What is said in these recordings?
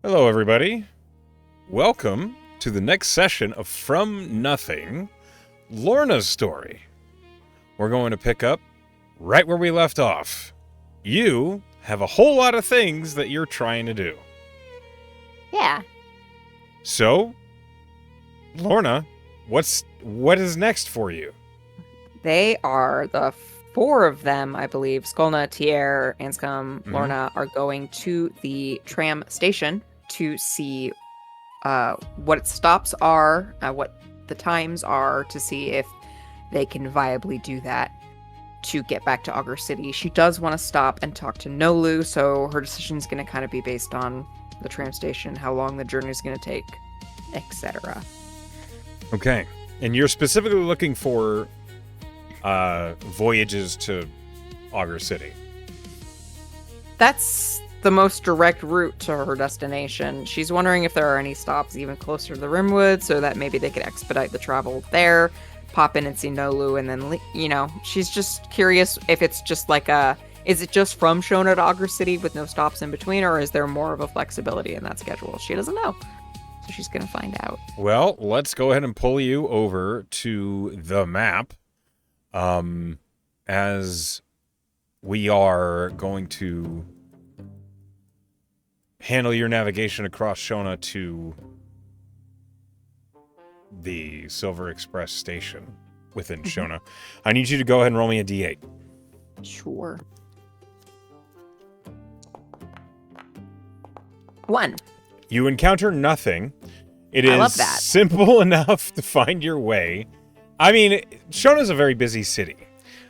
Hello, everybody. Welcome to the next session of From Nothing, Lorna's story. We're going to pick up right where we left off. You have a whole lot of things that you're trying to do. Yeah. So, Lorna, what is next for you? They are the four of them, I believe. Skolna, Tier, Anscombe, Lorna are going to the tram station to see what its stops are, what the times are, to see if they can viably do that to get back to Augur City. She does want to stop and talk to Nolu, so her decision is going to kind of be based on the tram station, how long the journey is going to take, etc. Okay. And you're specifically looking for voyages to Augur City. That's the most direct route to her destination. She's wondering if there are any stops even closer to the Rimwood so that maybe they could expedite the travel there, pop in and see Nolu, and then, she's just curious if it's just is it just from Shona to Augur City with no stops in between, or is there more of a flexibility in that schedule? She doesn't know. So she's going to find out. Well, let's go ahead and pull you over to the map. As we are going to handle your navigation across Shona to the Silver Express station within Shona. I need you to go ahead and roll me a d8. Sure. 1. You encounter nothing. It I is love that. simple enough to find your way. I mean, Shona's a very busy city.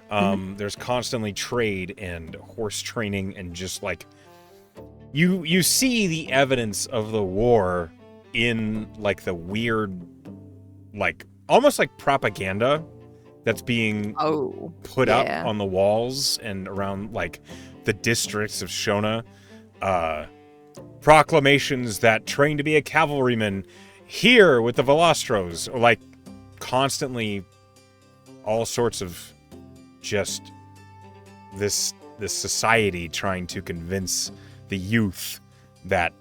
There's constantly trade and horse training and just like you see the evidence of the war in like the weird, like almost like propaganda that's being put up on the walls and around like the districts of Shona. Proclamations that train to be a cavalryman here with the Velostros, or like constantly all sorts of just this society trying to convince the youth that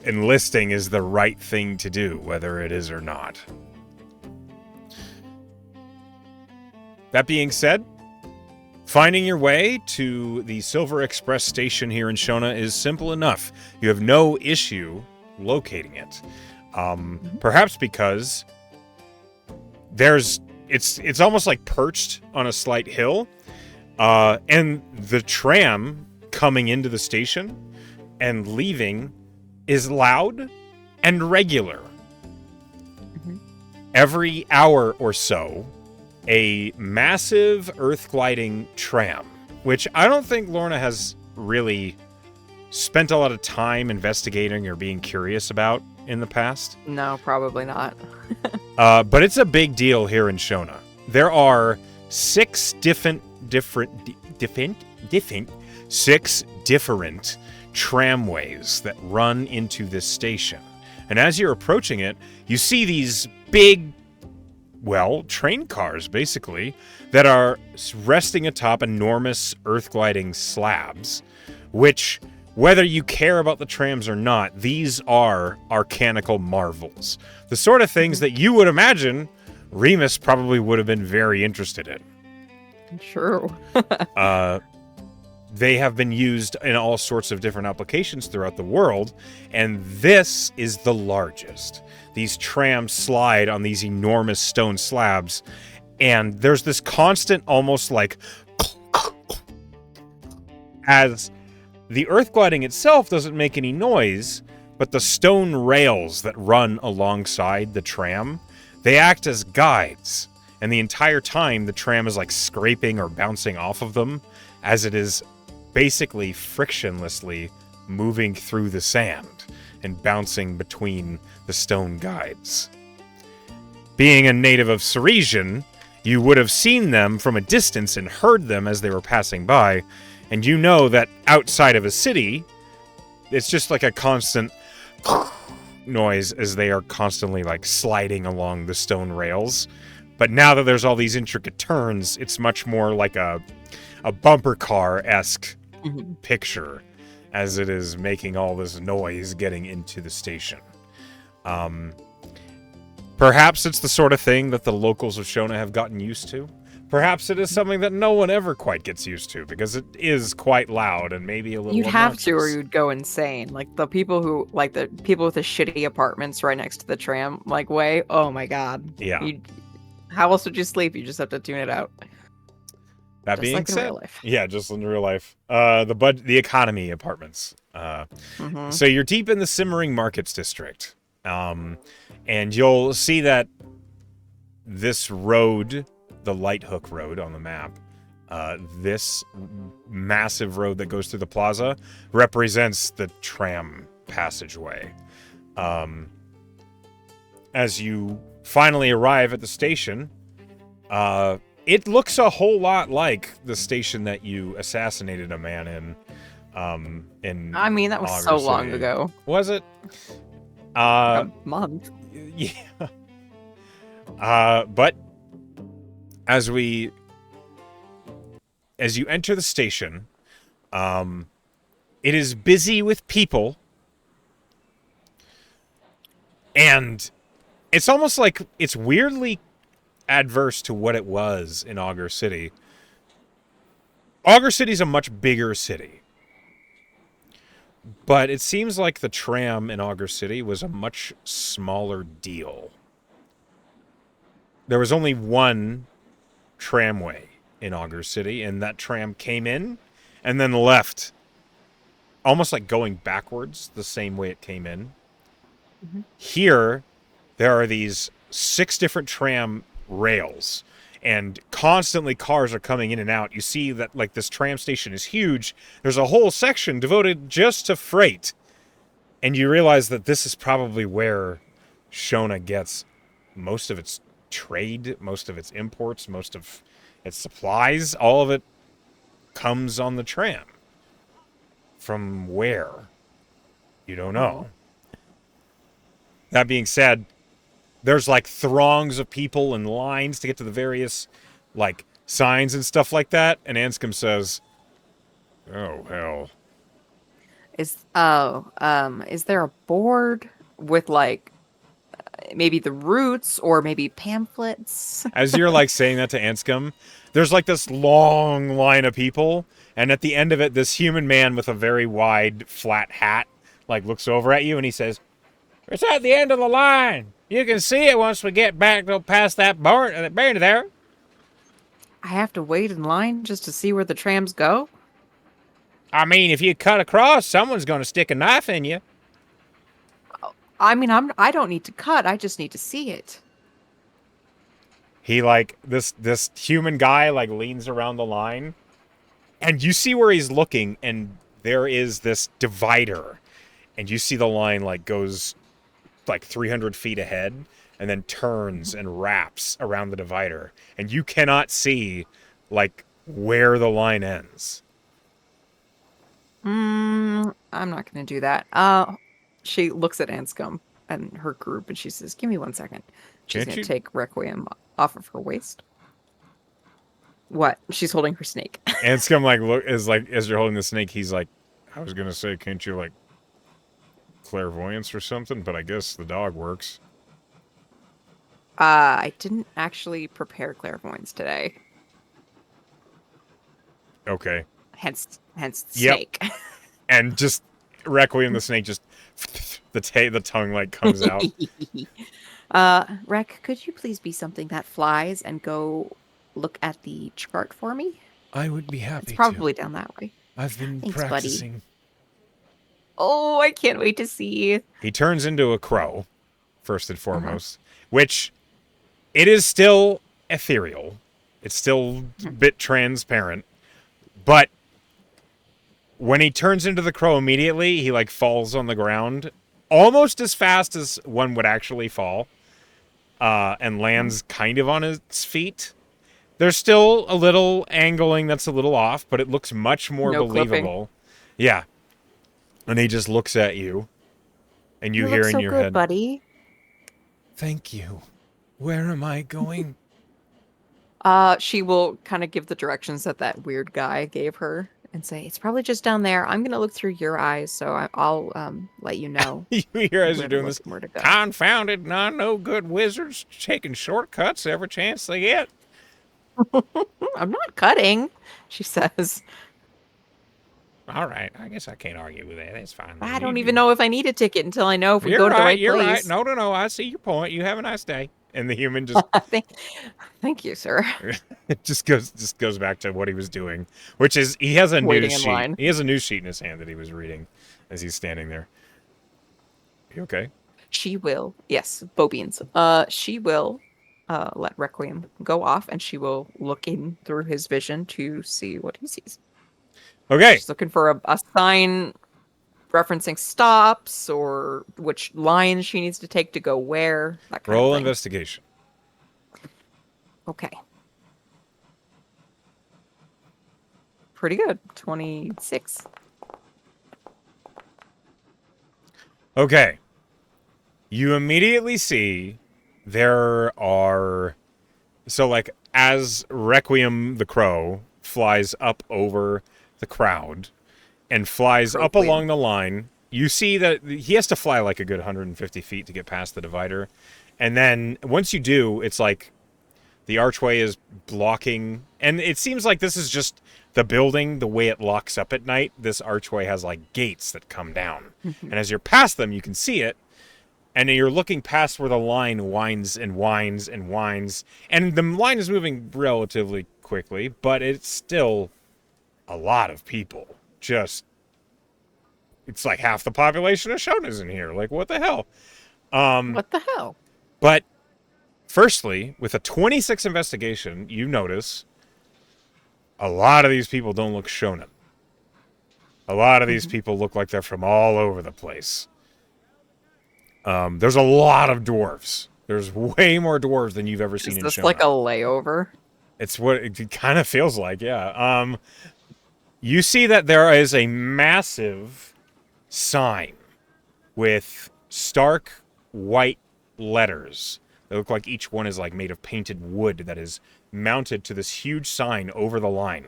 enlisting is the right thing to do, whether it is or not. That being said, finding your way to the Silver Express station here in Shona is simple enough. You have no issue locating it. Perhaps because it's almost like perched on a slight hill, and the tram coming into the station and leaving is loud and regular. Every hour or so, a massive earth gliding tram, which I don't think Lorna has really spent a lot of time investigating or being curious about in the past. No, probably not. But it's a big deal here in Shona. There are six different tramways that run into this station. And as you're approaching it, you see these big, train cars, basically, that are resting atop enormous earth-gliding slabs, which, whether you care about the trams or not, these are arcanical marvels. The sort of things that you would imagine Remus probably would have been very interested in. True. They have been used in all sorts of different applications throughout the world, and this is the largest. These trams slide on these enormous stone slabs, and there's this constant, almost like, as the earth gliding itself doesn't make any noise, but the stone rails that run alongside the tram, they act as guides, and the entire time the tram is like scraping or bouncing off of them, as it is basically frictionlessly moving through the sand and bouncing between the stone guides. Being a native of Ceresian, you would have seen them from a distance and heard them as they were passing by, and you know that outside of a city, it's just like a constant noise as they are constantly like sliding along the stone rails. But now that there's all these intricate turns, it's much more like a bumper car-esque picture as it is making all this noise getting into the station. Um, Perhaps it's the sort of thing that the locals of Shona have gotten used to. Perhaps it is something that no one ever quite gets used to, because it is quite loud and maybe a little You'd have to, or obnoxious. you'd go insane. Like the people with the shitty apartments right next to the tram, like way. Oh my god. Yeah. How else would you sleep? You just have to tune it out. That Just being like in said, real life. yeah, just in real life. The economy apartments. Mm-hmm. So you're deep in the simmering markets district, and you'll see that this road, the Light Hook Road on the map, this massive road that goes through the plaza, represents the tram passageway. As you finally arrive at the station, it looks a whole lot like the station that you assassinated a man in. I mean, that was Augur so long City. ago. Was it? Like a month. Yeah. But as you enter the station, it is busy with people, and it's almost like it's weirdly adverse to what it was in Augur City. Augur City's a much bigger city. But it seems like the tram in Augur City was a much smaller deal. There was only one tramway in Augur City, and that tram came in and then left, almost like going backwards the same way it came in. Mm-hmm. Here, there are these 6 different tram rails, and constantly cars are coming in and out. You see that like this tram station is huge. There's a whole section devoted just to freight. And you realize that this is probably where Shona gets most of its trade, most of its imports, most of its supplies. All of it comes on the tram. From where? You don't know. That being said, there's like throngs of people and lines to get to the various like signs and stuff like that. And Anscombe says, "Oh hell." Is there a board with like maybe the routes or maybe pamphlets? As you're like saying that to Anscombe, there's like this long line of people, and at the end of it, this human man with a very wide flat hat like looks over at you and he says, "It's at the end of the line. You can see it once we get back past that barn there." I have to wait in line just to see where the trams go? I mean, if you cut across, someone's going to stick a knife in you. I mean, I don't need to cut. I just need to see it. He like this human guy like leans around the line, and you see where he's looking, and there is this divider, and you see the line like goes like 300 feet ahead and then turns and wraps around the divider, and you cannot see like where the line ends. I'm not gonna do that. She looks at Anscombe and her group and she says, "Give me 1 second." She's Can't gonna you? take Requiem off of her waist. What? She's holding her snake. Anscombe like look is like as you're holding the snake, he's like, I was gonna say, can't you like clairvoyance or something? But I guess the dog works. I didn't actually prepare clairvoyance today. Okay. Hence the Yep. snake. And just Requiem the snake just the tongue like comes out. Rec, could you please be something that flies and go look at the chart for me? I would be happy It's probably down that way. I've been Thanks, practicing. buddy. Oh, I can't wait to see. He turns into a crow, first and foremost, which it is still ethereal. It's still a bit transparent. But when he turns into the crow immediately, he like falls on the ground almost as fast as one would actually fall, and lands kind of on its feet. There's still a little angling that's a little off, but it looks much more No believable. Yeah. And he just looks at you, and you hear look in so your good, head, buddy. "Thank you. Where am I going?" She will kind of give the directions that weird guy gave her and say, "It's probably just down there. I'm gonna look through your eyes, so I'll let you know You hear as you're where to doing look this, and where to go." confounded, no good wizards taking shortcuts every chance they get. I'm not cutting, she says. All right, I guess I can't argue with that. That's fine. Then. I don't even know if I need a ticket until I know if we You're go to the right. right You're right. place. No. I see your point. You have a nice day. And the human just thank, thank you, sir. it just goes back to what he was doing, which is he has a Waiting news in sheet. line. He has a news sheet in his hand that he was reading as he's standing there. You okay? She will, yes, Bobeans. She will let Requiem go off, and she will look in through his vision to see what he sees. Okay. She's looking for a sign referencing stops or which lines she needs to take to go where, that kind Roll of thing. investigation. Okay. Pretty good. 26. Okay. You immediately see there are so like as Requiem the crow flies up over the crowd and flies up Requiem. along the line, you see that he has to fly like a good 150 feet to get past the divider. And then once you do, it's like the archway is blocking. And it seems like this is just the building, the way it locks up at night. This archway has like gates that come down. And as you're past them, you can see it. And you're looking past where the line winds and winds and winds. And the line is moving relatively quickly, but it's still a lot of people. Just, it's like half the population of Shona's in here. Like, what the hell? What the hell? But firstly, with a 26 investigation, you notice a lot of these people don't look Shonen. A lot of these people look like they're from all over the place. There's a lot of dwarves. There's way more dwarves than you've ever seen in Shona. Is this like a layover? It's what it kind of feels like, yeah. You see that there is a massive sign with stark white letters. They look like each one is like made of painted wood that is mounted to this huge sign over the line.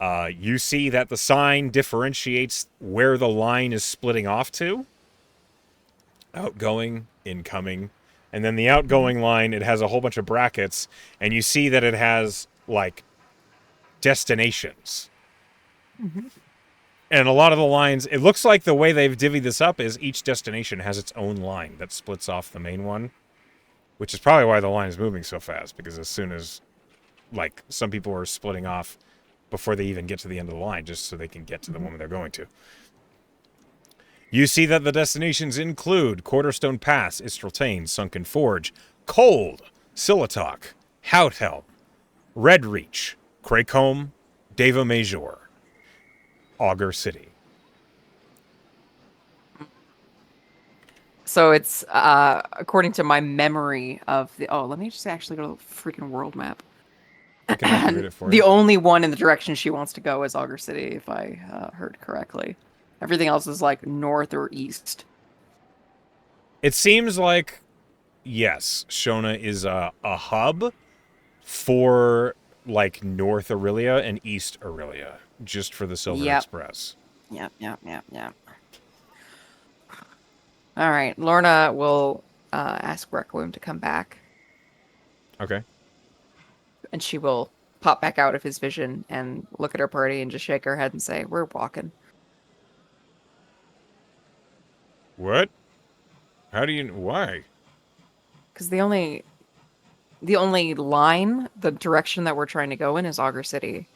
You see that the sign differentiates where the line is splitting off to. Outgoing, incoming. And then the outgoing line, it has a whole bunch of brackets. And you see that it has, like, destinations. And a lot of the lines, it looks like the way they've divvied this up is each destination has its own line that splits off the main one. Which is probably why the line is moving so fast. Because as soon as, like, some people are splitting off before they even get to the end of the line, just so they can get to the one they're going to. You see that the destinations include Quarterstone Pass, Istreltane, Sunken Forge, Cold, Silitok, Houthelm, Redreach, Craycombe, Deva Major, Augur City. So it's according to my memory of the. Oh, let me just actually go to the freaking world map. I can activate it for The you. only one in the direction she wants to go is Augur City, if I heard correctly. Everything else is like north or east. It seems like, yes, Shona is a hub for, like, North Aurelia and East Aurelia, just for the Silver Express. Yep. All right, Lorna will ask Requiem to come back. Okay. And she will pop back out of his vision and look at her party and just shake her head and say, "We're walking." What? How do you... Why? Because the only line, the direction that we're trying to go in is Augur City.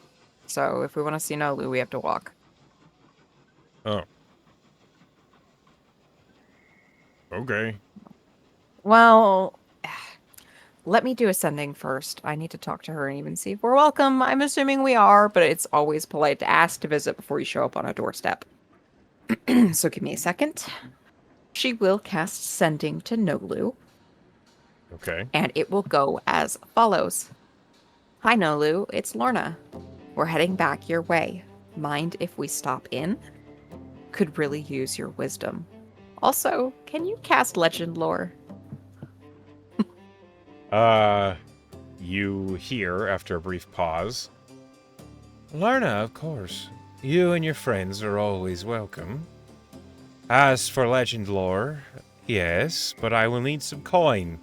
So if we want to see Nolu, we have to walk. Oh. Okay. Well, let me do ascending first. I need to talk to her and even see if we're welcome. I'm assuming we are, but it's always polite to ask to visit before you show up on a doorstep. So give me a second. She will cast Sending to Nolu. Okay. And it will go as follows. Hi, Nolu. It's Lorna. We're heading back your way. Mind if we stop in? Could really use your wisdom. Also, can you cast Legend Lore? You hear, after a brief pause, Lorna, of course. You and your friends are always welcome. As for legend lore, yes, but I will need some coin.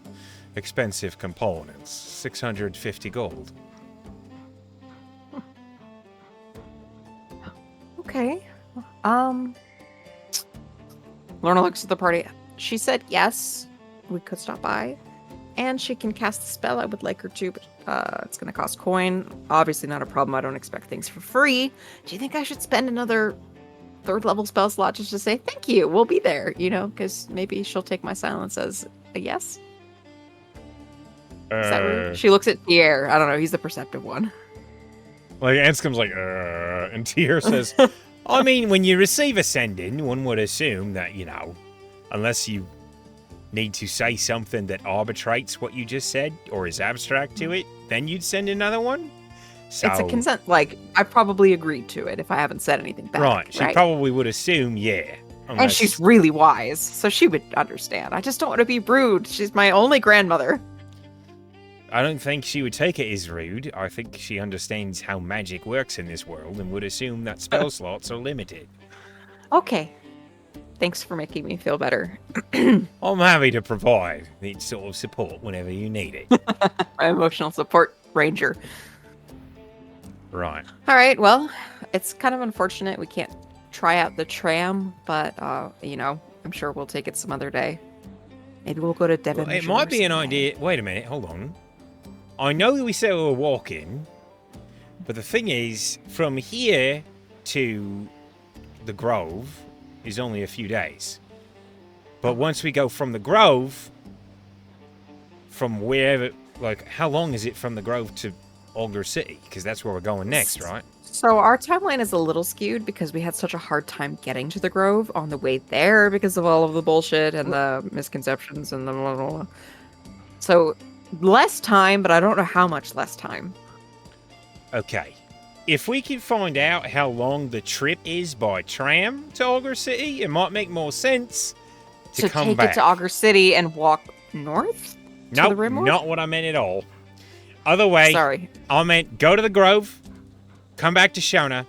Expensive components. 650 gold. Okay. Lorna looks at the party. She said yes, we could stop by. And she can cast the spell. I would like her to, but it's going to cost coin. Obviously not a problem. I don't expect things for free. Do you think I should spend another 3rd level spell slot just to say thank you? We'll be there, because maybe she'll take my silence as a yes. Is that rude? She looks at Pierre. I don't know. He's the perceptive one. Like, Anscombe's like, and Tier says, I mean, when you receive a send-in, one would assume that, unless you need to say something that arbitrates what you just said or is abstract to it, then you'd send another one? So, it's a consent, I probably agreed to it if I haven't said anything back. Right, she probably would assume, yeah. And she's really wise, so she would understand. I just don't want to be rude. She's my only grandmother. I don't think she would take it as rude. I think she understands how magic works in this world and would assume that spell slots are limited. Okay. Thanks for making me feel better. I'm happy to provide that sort of support whenever you need it. My emotional support ranger. Right. All right, well, it's kind of unfortunate we can't try out the tram, but, I'm sure we'll take it some other day. Maybe we'll go to Devon. Well, it might be an idea. Wait a minute, hold on. I know we said we were walking, but the thing is, from here to the Grove is only a few days. But once we go from the Grove, from wherever, how long is it from the Grove to Algar City? Because that's where we're going next, right? So our timeline is a little skewed because we had such a hard time getting to the Grove on the way there because of all of the bullshit and the misconceptions and the blah, blah, blah. So less time, but I don't know how much less time. Okay. If we can find out how long the trip is by tram to Algar City, it might make more sense to come back. Take it to Algar City and walk north? Nope, not what I meant at all. Other way, sorry. I meant go to the Grove, come back to Shona,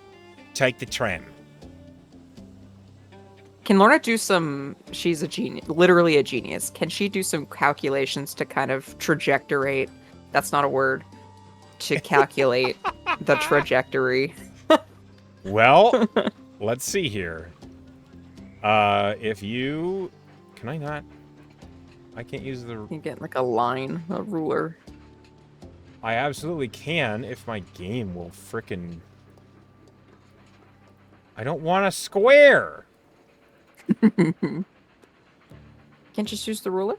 take the tram. Can Lorna do some... She's a genius, literally a genius. Can she do some calculations to kind of trajectorate... That's not a word. To calculate the trajectory. Well, let's see here. If you... Can I not? I can't use the... You get like a line, a ruler. I absolutely can if my game will frickin'... I don't want a square! Can't just use the ruler?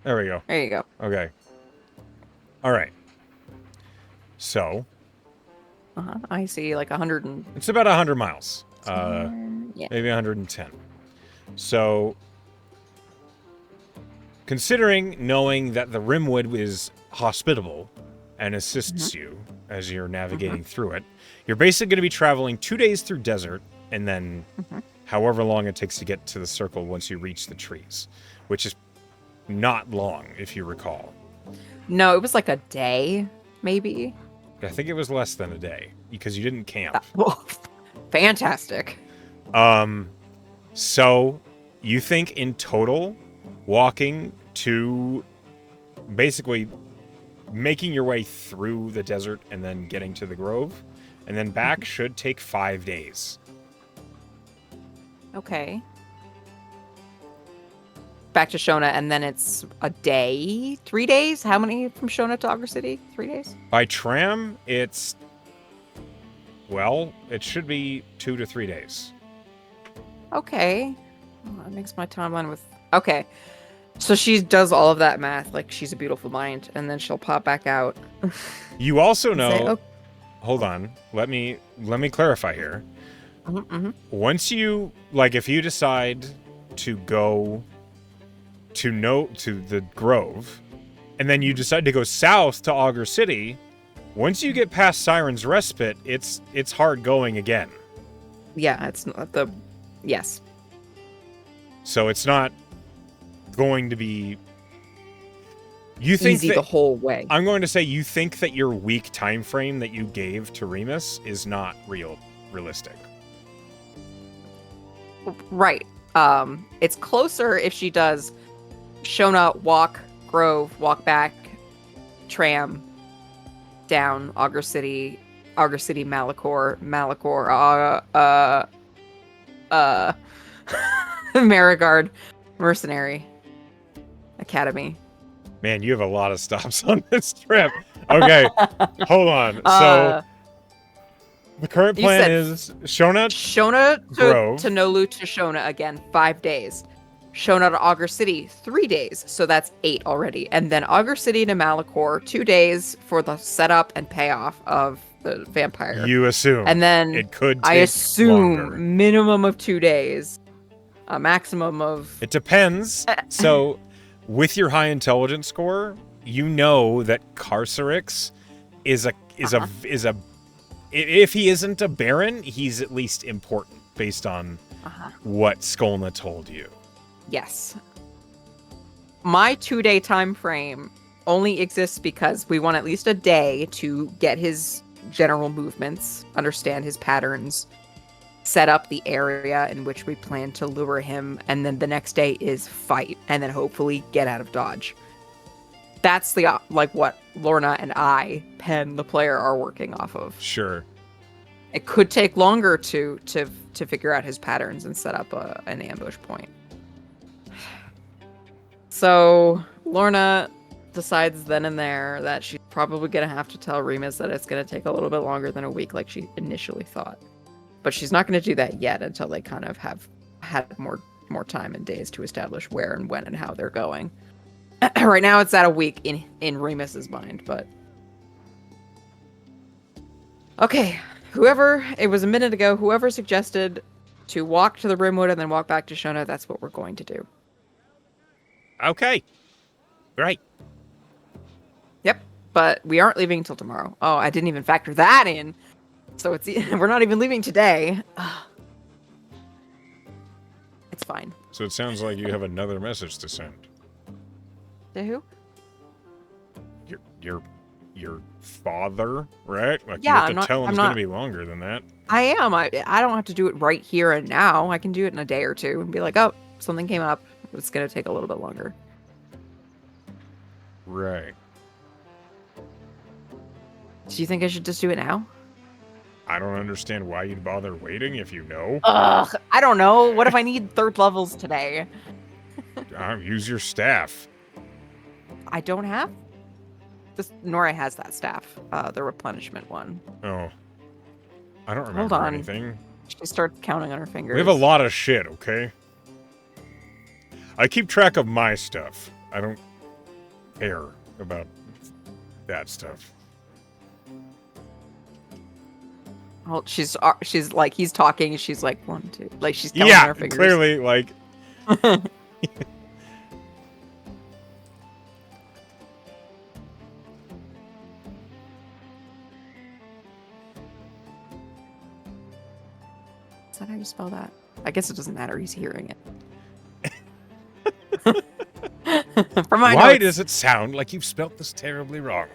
There we go. There you go. Okay. Alright. So... I see like 100 and... It's about 100 miles. Yeah. Maybe 110. So... Considering knowing that the Rimwood is hospitable and assists you as you're navigating through it, you're basically going to be traveling 2 days through desert and then however long it takes to get to the circle once you reach the trees, which is not long, if you recall. No, it was like a day, maybe. I think it was less than a day because you didn't camp. Fantastic. So you think in total, walking to basically making your way through the desert and then getting to the Grove and then back should take 5 days. Okay. Back to Shona, and then it's a day? 3 days? How many from Shona to Algar City? 3 days? By tram, it's... Well, it should be 2 to 3 days. Okay. Well, that makes my timeline with... Okay. So she does all of that math like she's a beautiful mind, and then she'll pop back out. You also know... Say, Hold on. Let me clarify here. Once you... if you decide to go... to the Grove, and then you decide to go south to Augur City, once you get past Siren's Respite, it's hard going again. Yeah, it's not the... Yes. So it's not going to be... You think easy that, the whole way. I'm going to say you think that your week time frame that you gave to Remus is not realistic. Right. It's closer if she does Shona walk, Grove, walk back, tram, down, Augur City, Malachor, Marigard, Mercenary Academy. Man, you have a lot of stops on this trip. Okay, hold on. So the current you plan said is Shona to Grove. Nolu to Shona again, 5 days. Shona to Augur City, 3 days. So that's 8 already. And then Augur City to Malachor, 2 days for the setup and payoff of the vampire. You assume. And then it could take I assume longer. minimum of 2 days. A maximum of... It depends. So with your high intelligence score, you know that Carcerix is a if he isn't a baron, he's at least important based on what Skolna told you. Yes. My 2-day time frame only exists because we want at least a day to get his general movements, understand his patterns, set up the area in which we plan to lure him, and then the next day is fight, and then hopefully get out of dodge. That's the what Lorna and I, Penn, the player, are working off of. Sure. It could take longer to figure out his patterns and set up an ambush point. So Lorna decides then and there that she's probably gonna have to tell Remus that it's gonna take a little bit longer than a week, like she initially thought. But she's not gonna do that yet until they kind of have had more time and days to establish where and when and how they're going. Right now, it's at a week in Remus's mind, but okay. It was a minute ago. Whoever suggested to walk to the Rimwood and then walk back to Shona, that's what we're going to do. Okay. Right. Yep. But we aren't leaving until tomorrow. Oh, I didn't even factor that in. So we're not even leaving today. It's fine. So it sounds like you have another message to send. To who? Your father, right? Like Yeah, you have to tell him it's going to be longer than that. I am. I don't have to do it right here and now. I can do it in a day or two and be like, oh, something came up. It's going to take a little bit longer. Right. Do you think I should just do it now? I don't understand why you'd bother waiting if you know. Ugh, I don't know. What if I need 3rd levels today? Use your staff. I don't have. Nora has that staff, the replenishment one. Oh. I don't remember anything. She starts counting on her fingers. We have a lot of shit, okay? I keep track of my stuff. I don't care about that stuff. Well, she's like, he's talking, she's like, 1, 2. Like, she's counting on her fingers. Clearly, like... Is that how you spell that? I guess it doesn't matter. He's hearing it. Why does it sound like you've spelt this terribly wrong?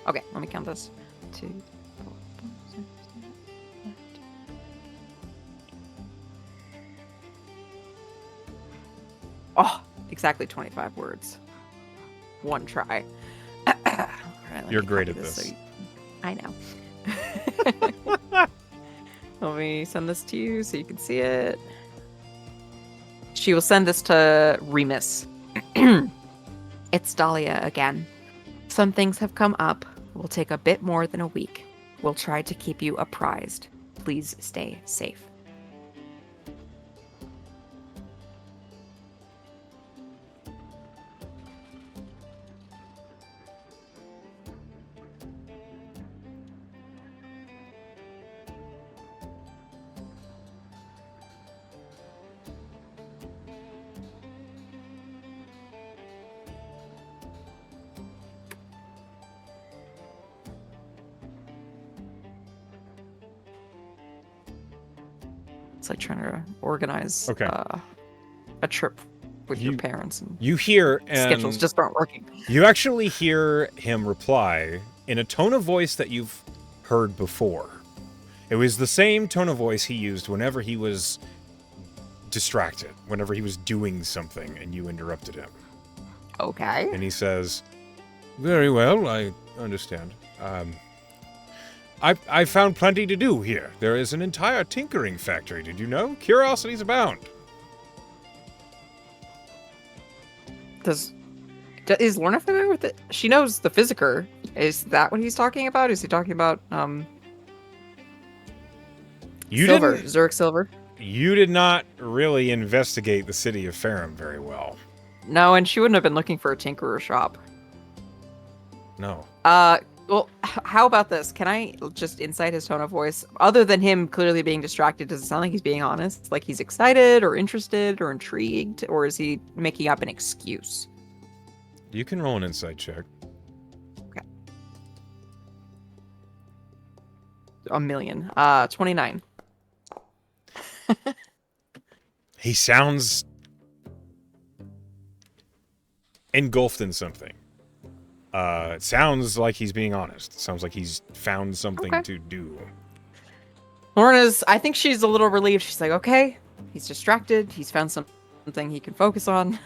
Okay, let me count this. 2, 4, 5, 6, 7, 8. Oh, exactly 25 words. One try. Right, you're great at this. I know. Let me send this to you so you can see it. She will send this to Remus. It's Dahlia again. Some things have come up. Will take a bit more than a week. We'll try to keep you apprised. Please stay safe. It's like trying to organize a trip with your parents. And you hear, schedules and just aren't working. you actually hear him reply in a tone of voice that you've heard before. It was the same tone of voice he used whenever he was distracted, whenever he was doing something and you interrupted him. Okay. And he says, "Very well, I understand. I found plenty to do here. There is an entire tinkering factory, did you know? Curiosities abound." Is Lorna familiar with it? She knows the Physiker. Is that what he's talking about? Is he talking about Zurich Silver? You did not really investigate the city of Ferrum very well. No, and she wouldn't have been looking for a tinkerer shop. No. Well, how about this? Can I just insight his tone of voice? Other than him clearly being distracted, does it sound like he's being honest? Like he's excited or interested or intrigued? Or is he making up an excuse? You can roll an insight check. Okay. 1,000,000. 29. He sounds engulfed in something. It sounds like he's being honest. It sounds like he's found something to do. I think she's a little relieved. She's like, okay, he's distracted. He's found something he can focus on.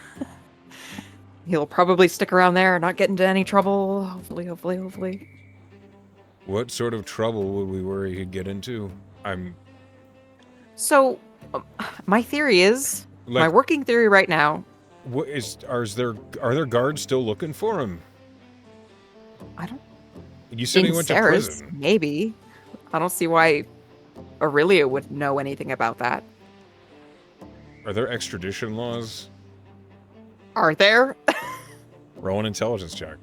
He'll probably stick around there, not get into any trouble. Hopefully. What sort of trouble would we worry he'd get into? So, my theory is, my working theory right now. Are there guards still looking for him? I don't. You said he went to prison. Maybe. I don't see why Aurelia would know anything about that. Are there extradition laws? Are there? Roll an intelligence check.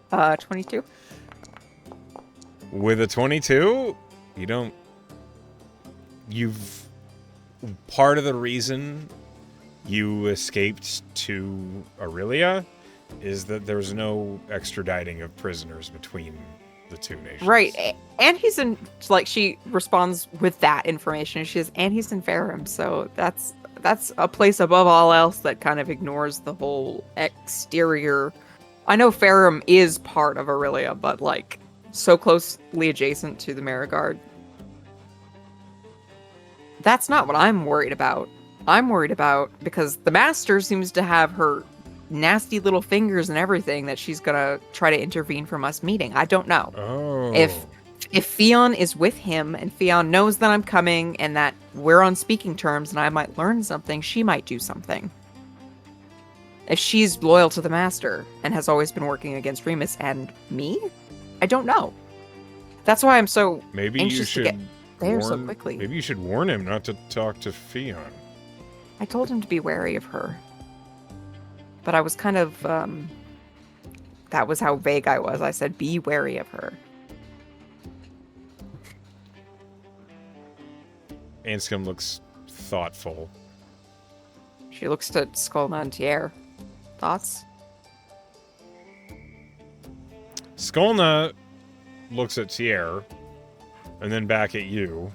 22. With a 22, part of the reason you escaped to Aurelia is that there's no extraditing of prisoners between the two nations. Right. And he's in, like, she responds with that information. She says, and he's in Ferrum. So that's a place above all else that kind of ignores the whole exterior. I know Ferrum is part of Aurelia, but, like, so closely adjacent to the Marigard. That's not what I'm worried about. I'm worried about because the Master seems to have her nasty little fingers and everything that she's gonna try to intervene from us meeting. I don't know. Oh. If Fionn is with him and Fionn knows that I'm coming and that we're on speaking terms and I might learn something, she might do something. If she's loyal to the Master and has always been working against Remus and me, I don't know. That's why I'm so anxious to get there so quickly. Maybe you should warn him not to talk to Fionn. I told him to be wary of her. But I was kind of, that was how vague I was. I said, be wary of her. Anscombe looks thoughtful. She looks to Skolna and Tier. Thoughts? Skolna looks at Tier and then back at you.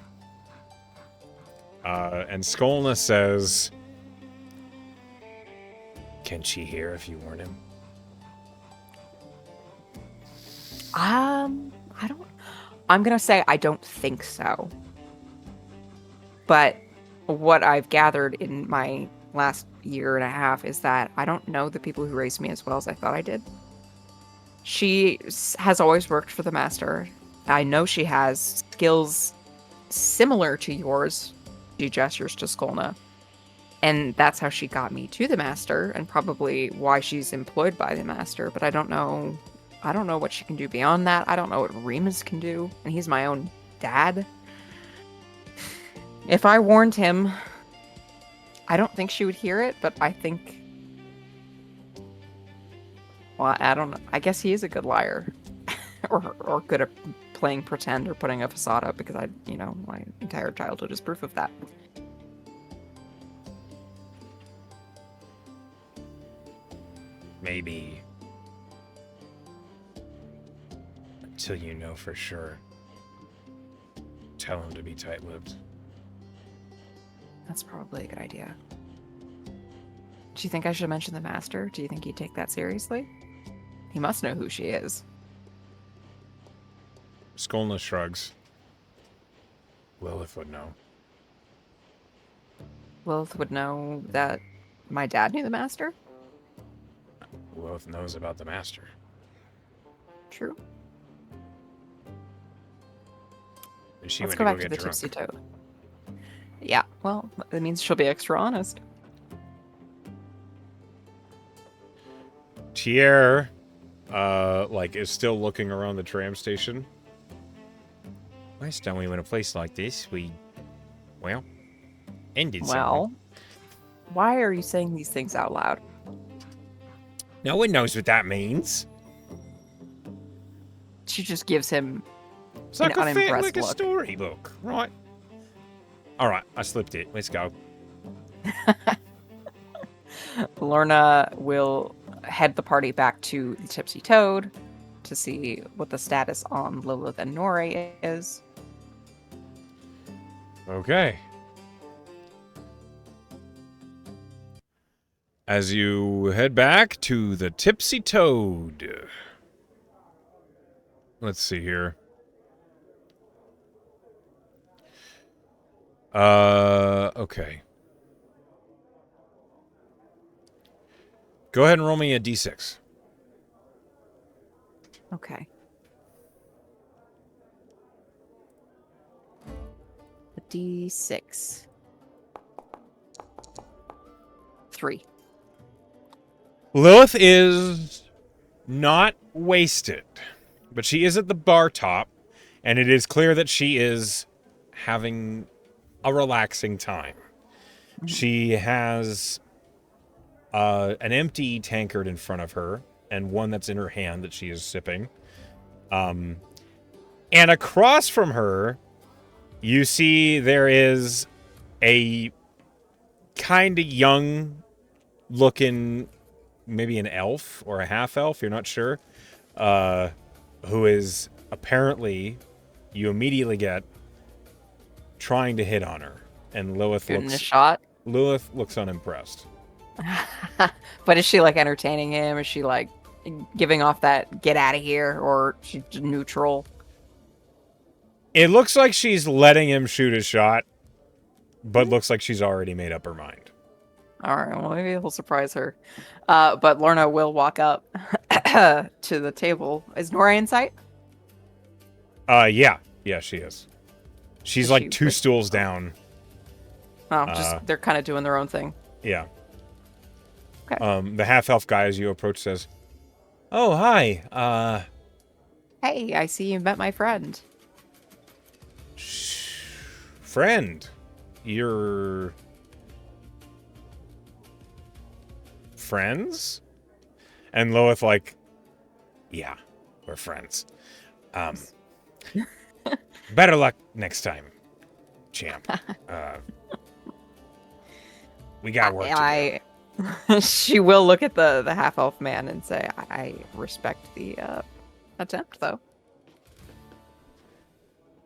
And Skolna says, "Can she hear if you warn him?" I'm gonna say I don't think so. But what I've gathered in my last year and a half is that I don't know the people who raised me as well as I thought I did. She has always worked for the Master. I know she has skills similar to yours. She gestures to Skolna. And that's how she got me to the Master and probably why she's employed by the Master. But I don't know what she can do beyond that. I don't know what Remus can do. And he's my own dad. If I warned him, I don't think she would hear it, but I think... Well, I don't know. I guess he is a good liar. or good at playing pretend or putting a facade up because my entire childhood is proof of that. Maybe till you know for sure. Tell him to be tight-lipped. That's probably a good idea. Do you think I should mention the master? Do you think he'd take that seriously? He must know who she is. Skolna shrugs. Lilith would know. Lilith would know that my dad knew the master? Lilith knows about the master. True. And she Let's went go back to to go the get Tipsy drunk. Toad. Yeah, well, that means she'll be extra honest. Tier, is still looking around the tram station. Last time we were in a place like this, ended Well, something. why are you saying these things out loud? No one knows what that means. She just gives him It's like an a unimpressed a look. storybook, right? All right, I slipped it. Let's go. Lorna will head the party back to the Tipsy Toad to see what the status on Lilith and Nori is. Okay. As you head back to the Tipsy Toad. Let's see here. Okay. Go ahead and roll me a d6. Okay. A D6. 3. Lilith is not wasted, but she is at the bar top, and it is clear that she is having a relaxing time. Mm-hmm. She has an empty tankard in front of her, and one that's in her hand that she is sipping. And across from her, you see there is a kind of young-looking, maybe an elf or a half-elf, you're not sure, who is apparently, you immediately get, trying to hit on her. And Lilith looks unimpressed. But is she like entertaining him? Is she like giving off that get out of here, or she's neutral? It looks like she's letting him shoot his shot, but looks like she's already made up her mind. All right, well, maybe he'll surprise her. But Lorna will walk up to the table. Is Nora in sight? Yeah, she is. She's like two stools down. Oh, just they're kind of doing their own thing. Yeah. Okay. The half-elf guy, as you approach, says, "Oh, hi. Hey, I see you met my friend." Friend? You're friends? And Lilith, yeah, we're friends. Better luck next time, champ. We got work to do. She will look at the half-elf man and say, I respect the attempt, though.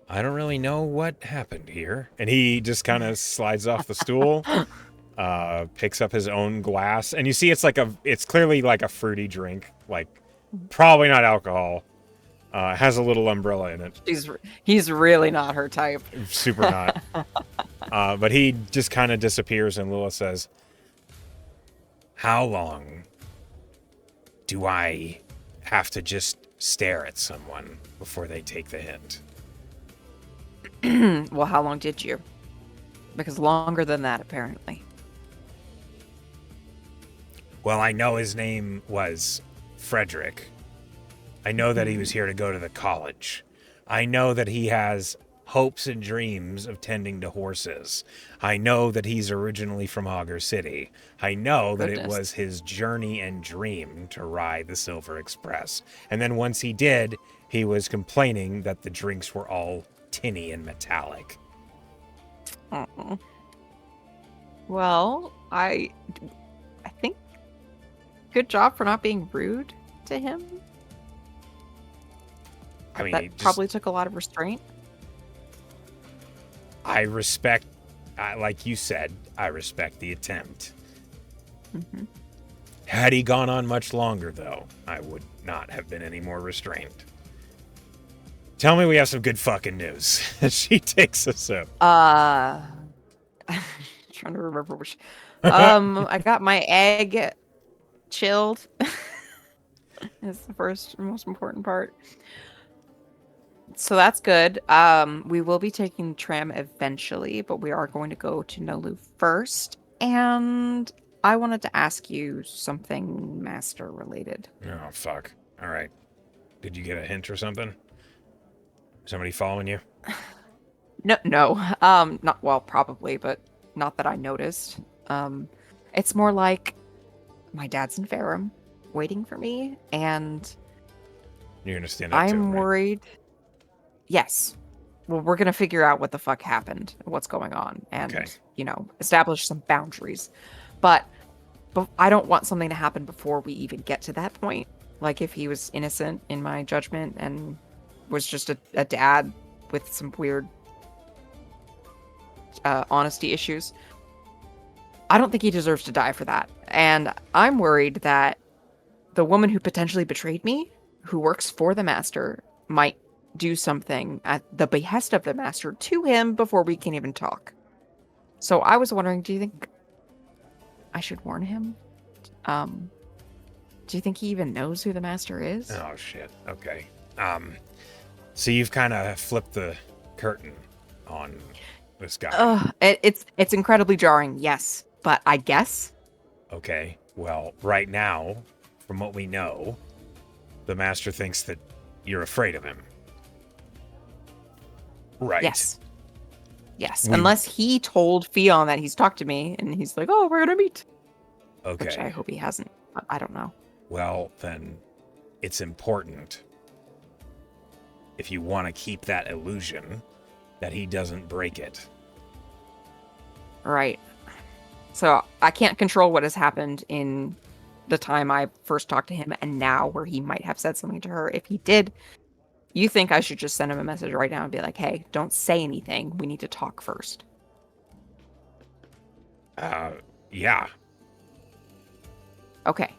I don't really know what happened here. And he just kind of slides off the stool, picks up his own glass, and you see it's clearly like a fruity drink, probably not alcohol. Has a little umbrella in it. He's really not her type. Super not. But he just kind of disappears, and Lilith says, "How long do I have to just stare at someone before they take the hint?" Well, how long did you? Because longer than that, apparently. Well, I know his name was Frederick. I know that he was here to go to the college. I know that he has hopes and dreams of tending to horses. I know that he's originally from Augur City. I know that it was his journey and dream to ride the Silver Express. And then once he did, he was complaining that the drinks were all tinny and metallic. Well, I think good job for not being rude to him. I mean, That probably took a lot of restraint. I respect, like you said, I respect the attempt. Mm-hmm. Had he gone on much longer, though, I would not have been any more restrained. Tell me we have some good fucking news. She takes a sip. Trying to remember which. I got my egg chilled. Is the first most important part. So that's good. We will be taking the tram eventually, but we are going to go to Nolu first. And I wanted to ask you something master related. Oh, fuck. All right. Did you get a hint or something? Somebody following you? No. Not well, probably, but not that I noticed. It's more like my dad's in Ferrum waiting for me, and You're gonna stand up to him, I'm right? worried. Yes. Well, we're gonna figure out what the fuck happened, what's going on, and Okay. establish some boundaries. But I don't want something to happen before we even get to that point. Like if he was innocent in my judgment and was just a dad with some weird honesty issues. I don't think he deserves to die for that. And I'm worried that the woman who potentially betrayed me, who works for the master, might do something at the behest of the master to him before we can even talk. So I was wondering, do you think I should warn him? Do you think he even knows who the master is? Oh, shit. Okay. So you've kind of flipped the curtain on this guy. It's incredibly jarring, yes. But I guess. Okay. Well, right now, from what we know, the master thinks that you're afraid of him. Right. Yes. Unless he told Fionn that he's talked to me and he's like, oh, we're going to meet. Okay. Which I hope he hasn't. I don't know. Well, then it's important, if you want to keep that illusion, that he doesn't break it. Right. So I can't control what has happened in the time I first talked to him and now where he might have said something to her. If he did, you think I should just send him a message right now and be like, hey, don't say anything. We need to talk first. Yeah. Okay.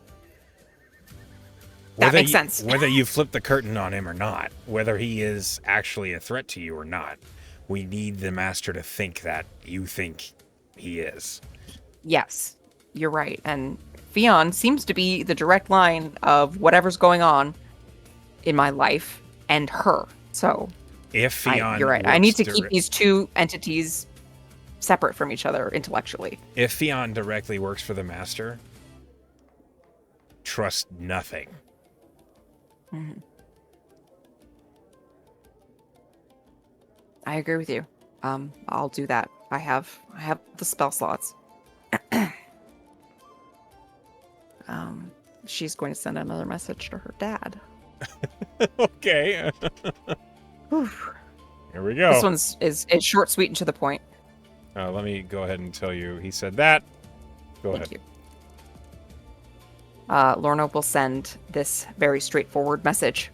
That makes sense. Whether you flip the curtain on him or not, whether he is actually a threat to you or not, we need the master to think that you think he is. Yes, you're right. And Fionn seems to be the direct line of whatever's going on in my life and her. So if Fionn you're right. I need to keep these two entities separate from each other intellectually. If Fionn directly works for the master, trust nothing. Mm-hmm. I agree with you. I'll do that. I have the spell slots. She's going to send another message to her dad. Okay. Here we go. This one's is short, sweet, and to the point. Let me go ahead and tell you. He said that. Go ahead. Thank you. Lorna will send this very straightforward message.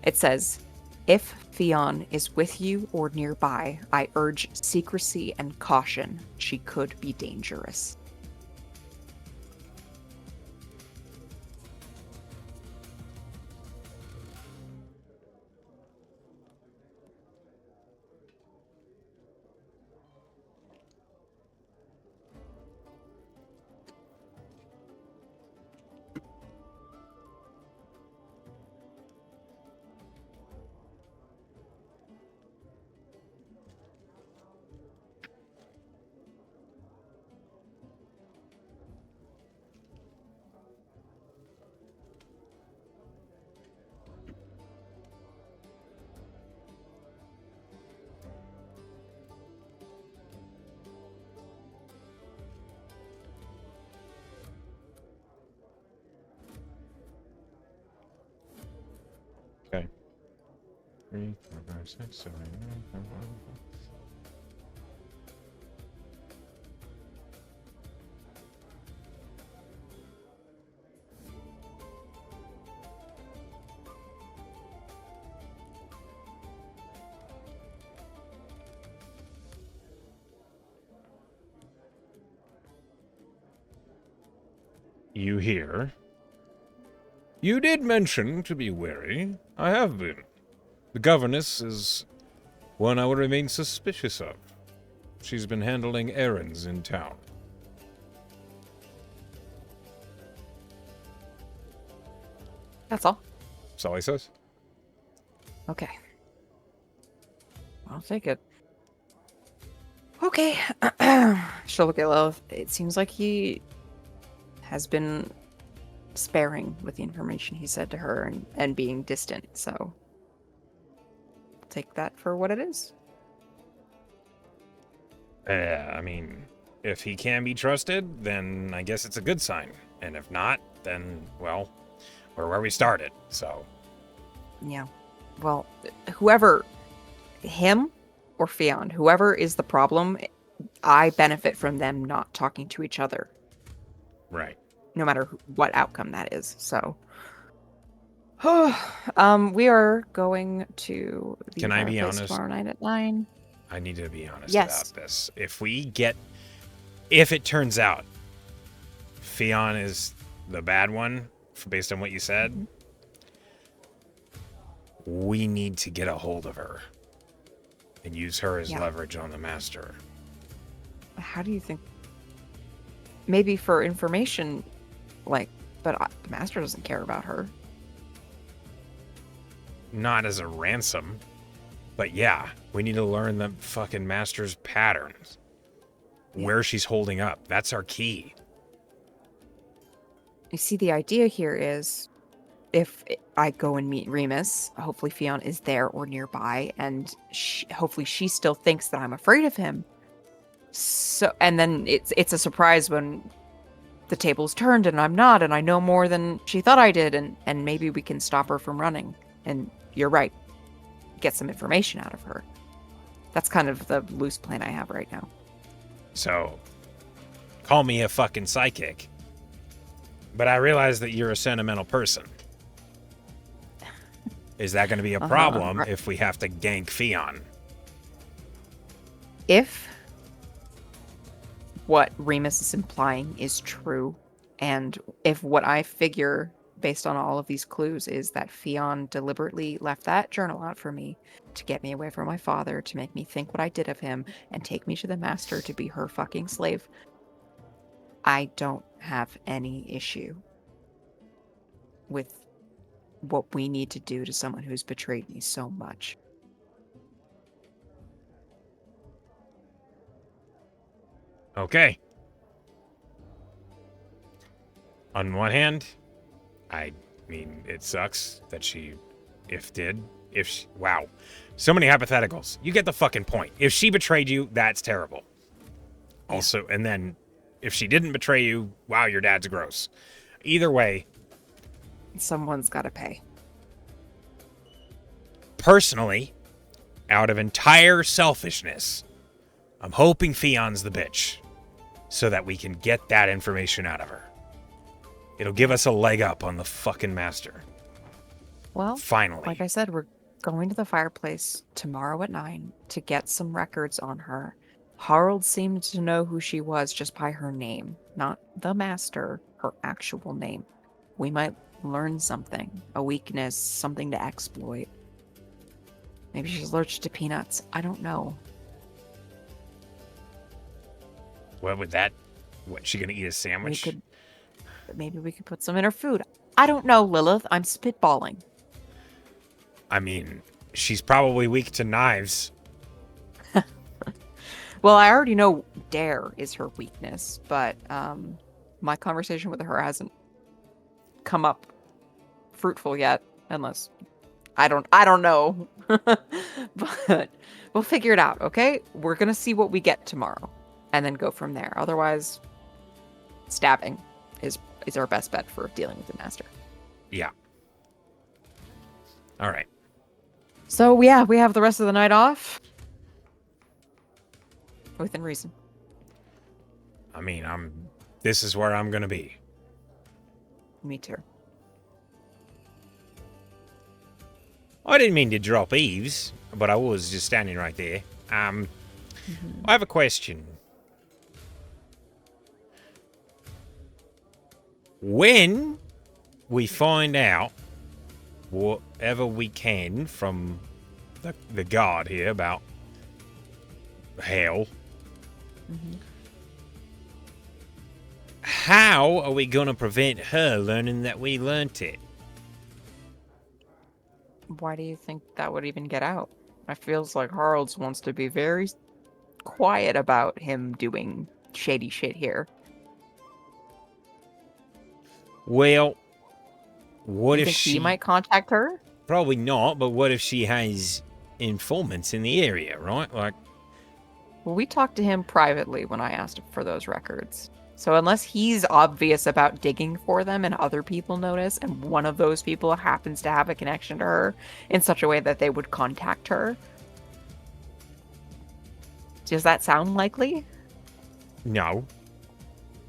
It says, if Fionn is with you or nearby, I urge secrecy and caution. She could be dangerous. Okay. 3, 4, 5, 6, 7, 8, 9, 10, 11. you here. You did mention to be wary. I have been. The governess is one I would remain suspicious of. She's been handling errands in town. That's all. That's all he says. Okay. I'll take it. Okay. She'll look at Lilith. It seems like he has been sparing with the information he said to her and being distant, so I'll take that for what it is. I mean, if he can be trusted, then I guess it's a good sign. And if not, then, well, we're where we started, so. Yeah. Well, whoever, him or Fionn, whoever is the problem, I benefit from them not talking to each other. Right. No matter what outcome that is, so. We are going to the Can I be fireplace honest? tomorrow night at 9. I need to be honest Yes. about this. If it turns out Fionn is the bad one, based on what you said, we need to get a hold of her and use her as leverage on the master. How do you think? Maybe for information, but the master doesn't care about her. Not as a ransom, but yeah, we need to learn the fucking master's patterns. Where she's holding up. That's our key. You see, the idea here is if I go and meet Remus, hopefully Fionn is there or nearby, and hopefully she still thinks that I'm afraid of him. So, and then it's a surprise when the table's turned and I'm not, and I know more than she thought I did, and maybe we can stop her from running. And you're right, get some information out of her. That's kind of the loose plan I have right now. So, call me a fucking psychic. But I realize that you're a sentimental person. Is that going to be a problem if we have to gank Fionn? If what Remus is implying is true, and if what I figure based on all of these clues is that Fionn deliberately left that journal out for me to get me away from my father, to make me think what I did of him, and take me to the master to be her fucking slave, I don't have any issue with what we need to do to someone who's betrayed me so much. Okay. On one hand, I mean, it sucks that wow. So many hypotheticals. You get the fucking point. If she betrayed you, that's terrible. Also, and then if she didn't betray you, wow, your dad's gross. Either way. Someone's got to pay. Personally, out of entire selfishness, I'm hoping Fionn's the bitch so that we can get that information out of her. It'll give us a leg up on the fucking master. Well, finally. Like I said, we're going to the fireplace tomorrow at 9 to get some records on her. Harold seemed to know who she was just by her name, not the master, her actual name. We might learn something, a weakness, something to exploit. Maybe she's allergic to peanuts. I don't know. What would that? What, she gonna eat a sandwich? Maybe we could put some in her food. I don't know, Lilith. I'm spitballing. I mean, she's probably weak to knives. Well, I already know dare is her weakness, but my conversation with her hasn't come up fruitful yet, unless I don't know. But we'll figure it out, okay? We're gonna see what we get tomorrow and then go from there. Otherwise, stabbing is our best bet for dealing with the master. Yeah. All right. So yeah, we have the rest of the night off. Within reason. I mean, this is where I'm gonna be. Me too. I didn't mean to drop eaves, but I was just standing right there. I have a question. When we find out whatever we can from the guard here about hell, how are we going to prevent her learning that we learnt it? Why do you think that would even get out? I feels like Harolds wants to be very quiet about him doing shady shit here. Well, what You if think she he might contact her? Probably not, but what if she has informants in the area, right? Like, Well, we talked to him privately when I asked for those records. So unless he's obvious about digging for them and other people notice, and one of those people happens to have a connection to her in such a way that they would contact her, does that sound likely? no.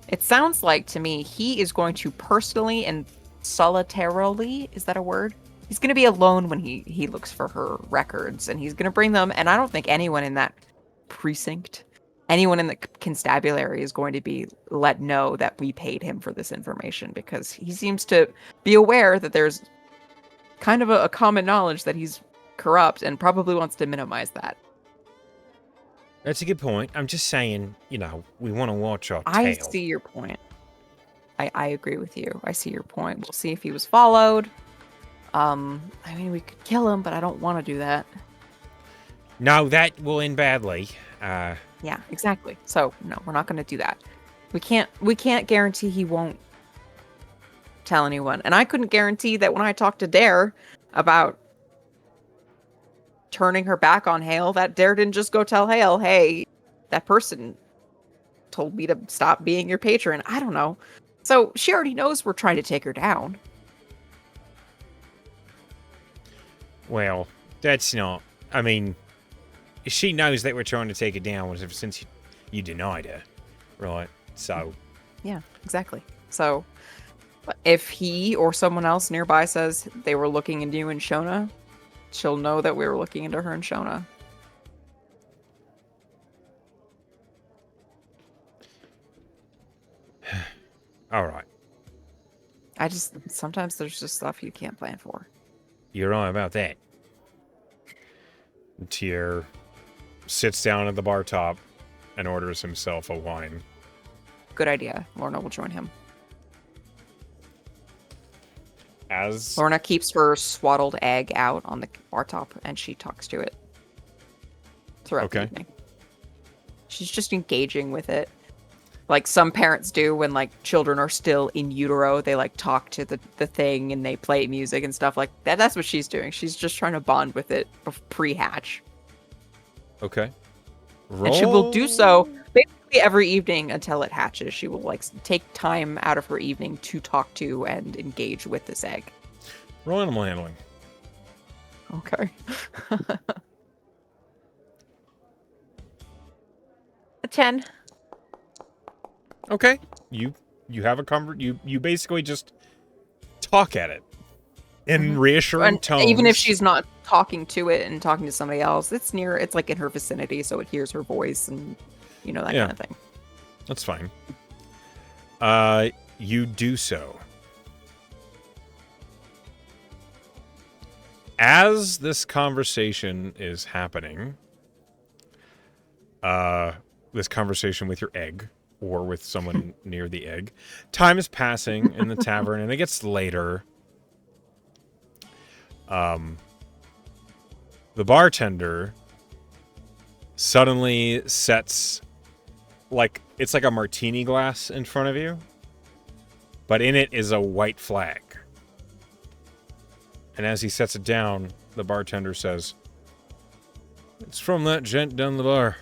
It sounds like to me he is going to personally and solitarily, is that a word? He's going to be alone when he looks for her records, and he's going to bring them, and I don't think anyone in that precinct, anyone in the constabulary is going to be let know that we paid him for this information, because he seems to be aware that there's kind of a common knowledge that he's corrupt and probably wants to minimize that. That's a good point. I'm just saying, you know, we want to watch our I tail. see your point. I agree with you. I see your point. We'll see if he was followed. I mean, we could kill him, but I don't want to do that. No, that will end badly. Yeah, exactly. So no, we're not going to do that. We can't guarantee he won't tell anyone. And I couldn't guarantee that when I talked to Dare about turning her back on Hale, that Dare didn't just go tell Hale, hey, that person told me to stop being your patron. I don't know. So she already knows we're trying to take her down. Well, that's not... I mean, she knows that we're trying to take it down since you denied her, right? So... Yeah, exactly. So if he or someone else nearby says they were looking into you and Shona, she'll know that we were looking into her and Shona. All right. Sometimes there's just stuff you can't plan for. You're right about that. Tier sits down at the bar top and orders himself a wine. Good idea. Lorna will join him. As Lorna keeps her swaddled egg out on the bar top, and she talks to it throughout the evening. She's just engaging with it. Like some parents do when like children are still in utero, they like talk to the thing and they play music and stuff like that. That's what she's doing. She's just trying to bond with it pre-hatch. Okay. And she will do so basically every evening until it hatches. She will like take time out of her evening to talk to and engage with this egg. Roll animal handling. Okay. A 10. Okay. You have a you basically just talk at it in reassuring tones. Even if she's not talking to it and talking to somebody else, it's like in her vicinity, so it hears her voice and that kind of thing. That's fine. You do so. As this conversation is happening, this conversation with your egg, or with someone near the egg, time is passing in the tavern, and it gets later. The bartender suddenly sets, it's like a martini glass in front of you, but in it is a white flag. And as he sets it down, the bartender says, "It's from that gent down the bar."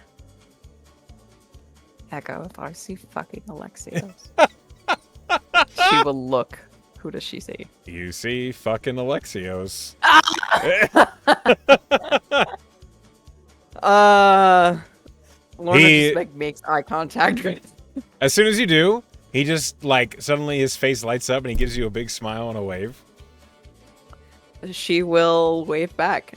Echo, if I see fucking Alexios. She will look. Who does she see? You see fucking Alexios. Lorna just makes eye contact with. As soon as you do, he just suddenly his face lights up and he gives you a big smile and a wave. She will wave back.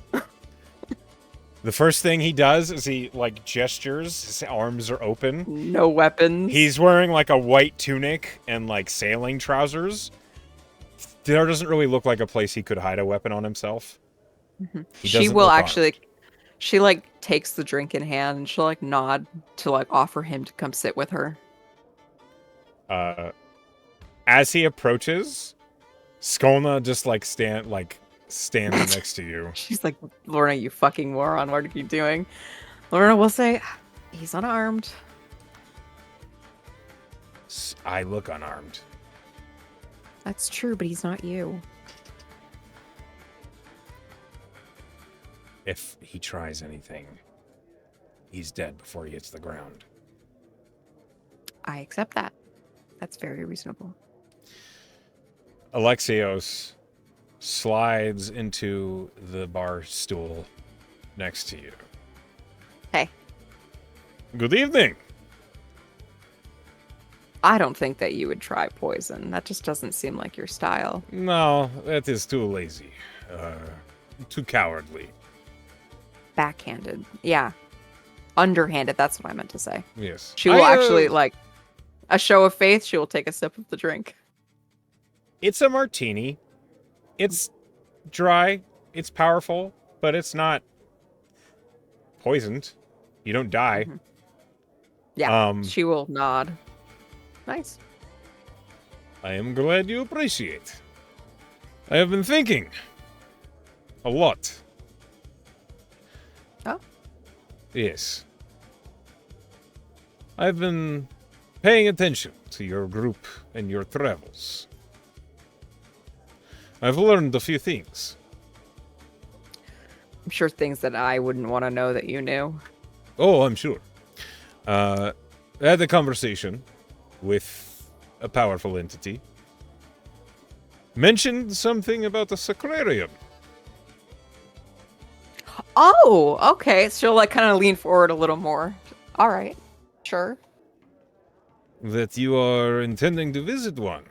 The first thing he does is he, like, gestures. His arms are open. No weapons. He's wearing, like, a white tunic and, like, sailing trousers. There doesn't really look like a place he could hide a weapon on himself. She will actually... She, like, takes the drink in hand, and she'll, like, nod to, like, offer him to come sit with her. As he approaches, Skolna just, like, stands next to you. She's like, Lorna, you fucking moron, what are you doing? Lorna will say, he's unarmed. I look unarmed. That's true, but he's not you. If he tries anything, he's dead before he hits the ground. I accept that. That's very reasonable. Alexios slides into the bar stool next to you. Hey. Good evening. I don't think that you would try poison. That just doesn't seem like your style. No, that is too lazy. Too cowardly. Backhanded. Yeah. Underhanded, that's what I meant to say. Yes. She will actually, like, a show of faith, she will take a sip of the drink. It's a martini. It's dry. It's powerful, but it's not poisoned. You don't die. Mm-hmm. Yeah, she will nod. Nice. I am glad you appreciate. I have been thinking a lot. Oh? Yes. I've been paying attention to your group and your travels. I've learned a few things. I'm sure things that I wouldn't want to know that you knew. Oh, I'm sure. I had a conversation with a powerful entity. Mentioned something about a sacrarium. Oh, okay. She'll, like, kind of lean forward a little more. All right. Sure. That you are intending to visit one.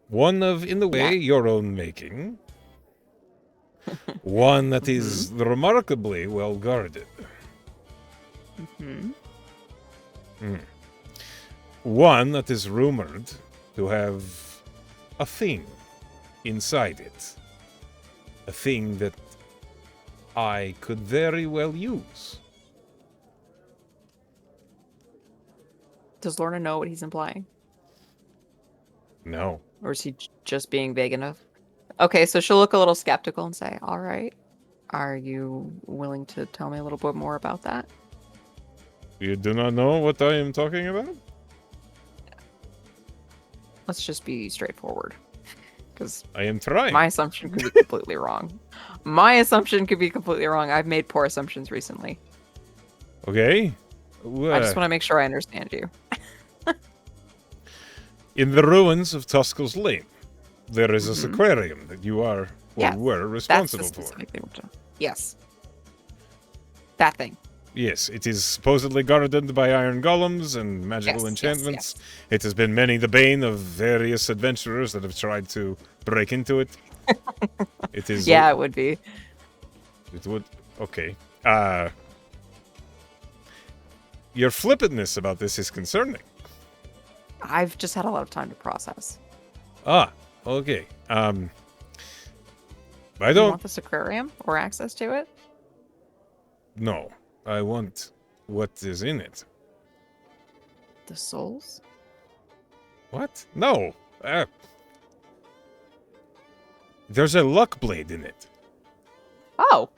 One of, in the way, your own making. One that is remarkably well guarded. One that is rumored to have a thing inside it. A thing that I could very well use. Does Lorna know what he's implying? No. Or is he just being vague enough? Okay, so she'll look a little skeptical and say, all right. Are you willing to tell me a little bit more about that? You do not know what I am talking about? Let's just be straightforward. Because I am trying. my assumption could be completely wrong. My assumption could be completely wrong. I've made poor assumptions recently. Okay. I just want to make sure I understand you. In the ruins of Tuskel's Lane, there is a sacrarium that you are or were responsible That's the for. specific thing. Yes. That thing. Yes, it is supposedly guarded by iron golems and magical enchantments. Yes. It has been many the bane of various adventurers that have tried to break into it. It is. Yeah, it would be. It would. Okay. Your flippantness about this is concerning. I've just had a lot of time to process. Ah, okay. I Do don't. you want the sacrarium or access to it? No, I want what is in it. The souls? What? No. There's a luck blade in it. Oh.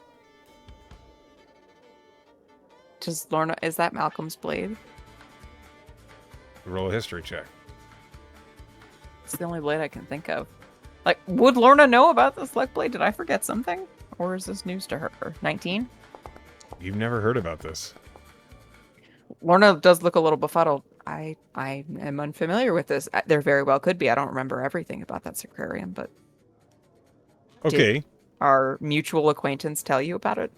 Does Lorna, is that Malcolm's blade? Roll a history check. It's the only blade I can think of. Like, would Lorna know about this luck blade? Did I forget something? Or is this news to her? 19? You've never heard about this. Lorna does look a little befuddled. I am unfamiliar with this. There very well could be. I don't remember everything about that sacrarium, but... Okay. Did our mutual acquaintance tell you about it?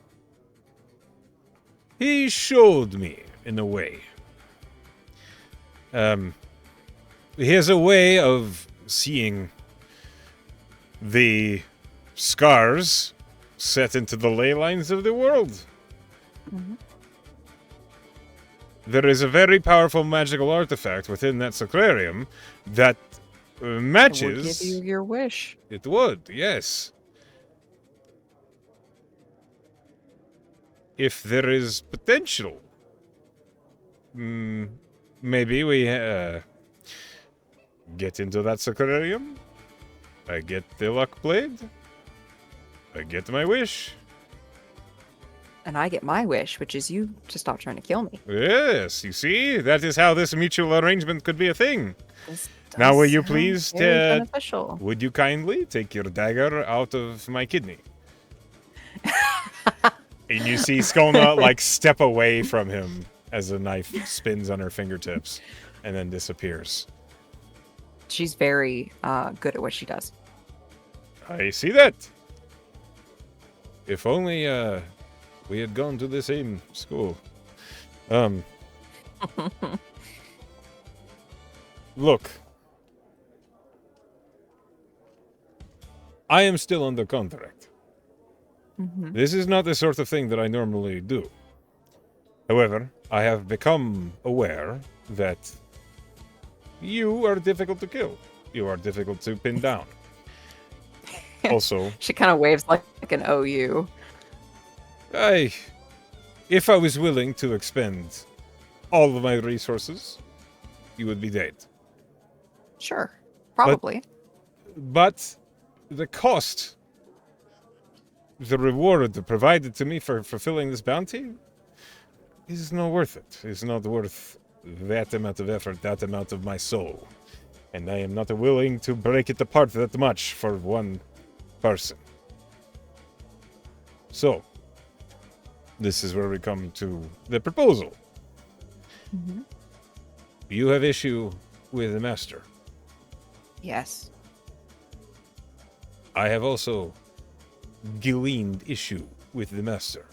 He showed me, in a way. He has a way of seeing the scars set into the ley lines of the world. Mhm. There is a very powerful magical artifact within that sacrarium that It would give matches. you your wish. It would, yes. If there is potential, maybe we get into that sacrarium. I get the luck blade. I get my wish. And I get my wish, which is you to stop trying to kill me. Yes, you see? That is how this mutual arrangement could be a thing. This Now, does will you sound please, very beneficial. would you kindly take your dagger out of my kidney? And you see Skolna, like, step away from him as the knife spins on her fingertips and then disappears. She's very good at what she does. I see that. If only, we had gone to the same school. Look. I am still under contract. Mhm. This is not the sort of thing that I normally do. However, I have become aware that you are difficult to kill. You are difficult to pin down. Also, She kind of waves like an OU. if I was willing to expend all of my resources, you would be dead. Sure. Probably. But the cost, the reward provided to me for fulfilling this bounty is not worth it. It's not worth that amount of effort, that amount of my soul. And I am not willing to break it apart that much for one person. So, this is where we come to the proposal. Mhm. You have issue with the master. Yes. I have also gleaned issue with the master.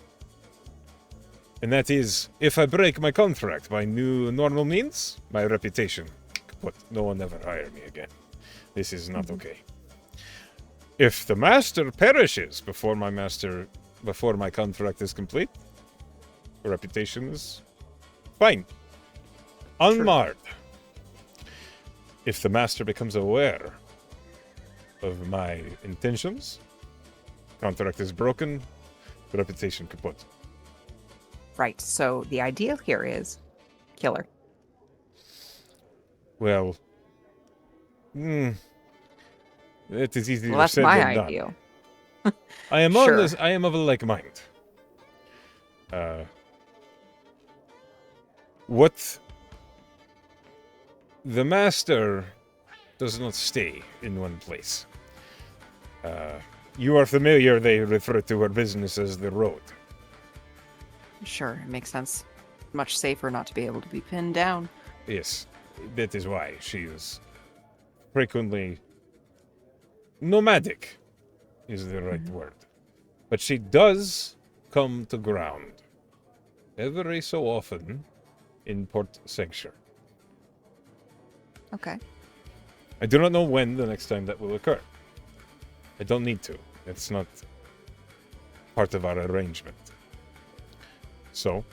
And that is, if I break my contract by new normal means, my reputation kaput. No one ever hire me again. This is not okay. If the master perishes before my contract is complete, the reputation is fine. Unmarred. If the master becomes aware of my intentions, contract is broken, the reputation kaput. Right. So the ideal here is kill her. Well, it is easier Well, that's said my than done. ideal. I am Sure. I am of a like mind. What the master does not stay in one place. You are familiar, they refer to our business as the road. Sure. It makes sense. Much safer not to be able to be pinned down. Yes, that is why she is frequently nomadic, is the right word. But she does come to ground every so often in Port Sanctuary. Okay. I do not know when the next time that will occur. I don't need to. It's not part of our arrangement. So,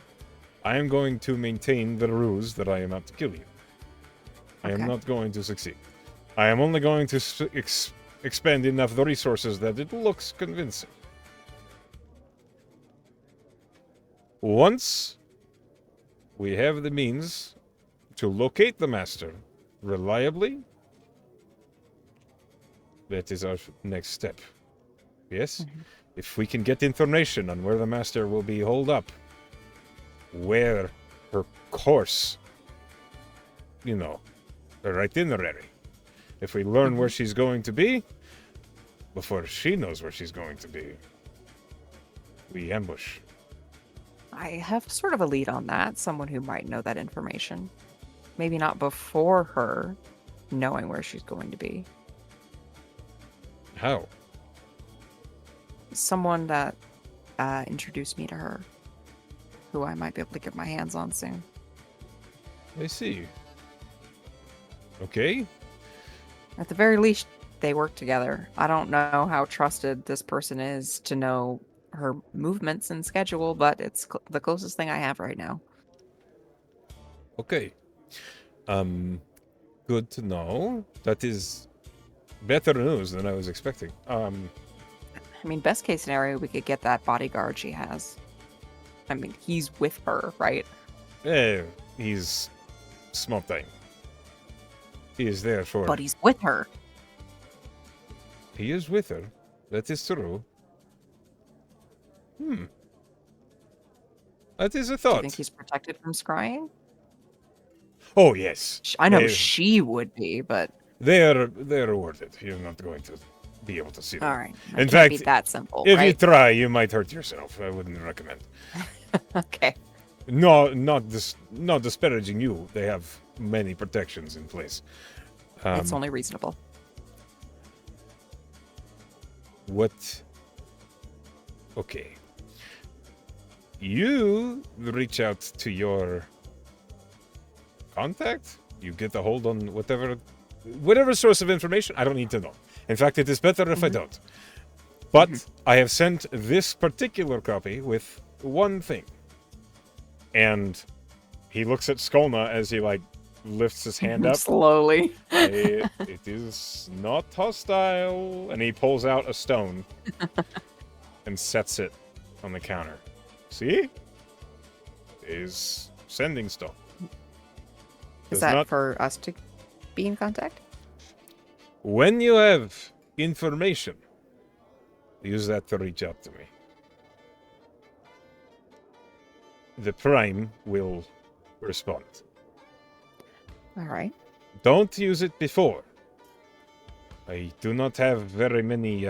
I am going to maintain the ruse that I am out to kill you. I am Okay. not going to succeed. I am only going to expend enough resources that it looks convincing. Once we have the means to locate the master reliably, that is our next step. Yes? If we can get information on where the master will be holed up, where her course, her itinerary. If we learn where she's going to be, before she knows where she's going to be, we ambush. I have sort of a lead on that. Someone who might know that information. Maybe not before her knowing where she's going to be. How? Someone that introduced me to her, who I might be able to get my hands on soon. I see. Okay. At the very least, they work together. I don't know how trusted this person is to know her movements and schedule, but it's the closest thing I have right now. Okay. Good to know. That is better news than I was expecting. I mean, best case scenario, we could get that bodyguard she has. I mean, he's with her, right? He's small thing. He is there for... But he's with her. He is with her. That is true. That is a Do you thought. think he's protected from scrying? Oh, yes. I know she would be, but... They're rewarded. You're not going to be able to see them. All right. In fact, be that simple, if right? you try, you might hurt yourself. I wouldn't recommend. Okay. No, not disparaging you. They have many protections in place. It's only reasonable. What? Okay. You reach out to your contact. You get a hold on whatever source of information. I don't need to know. In fact, it is better if I don't. But I have sent this particular copy with one thing. And he looks at Skolna as he lifts his hand up. Slowly. It is not hostile. And he pulls out a stone and sets it on the counter. See? Is sending stone. Is that for us to be in contact? When you have information, use that to reach out to me. The Prime will respond. All right. Don't use it before. I do not have very many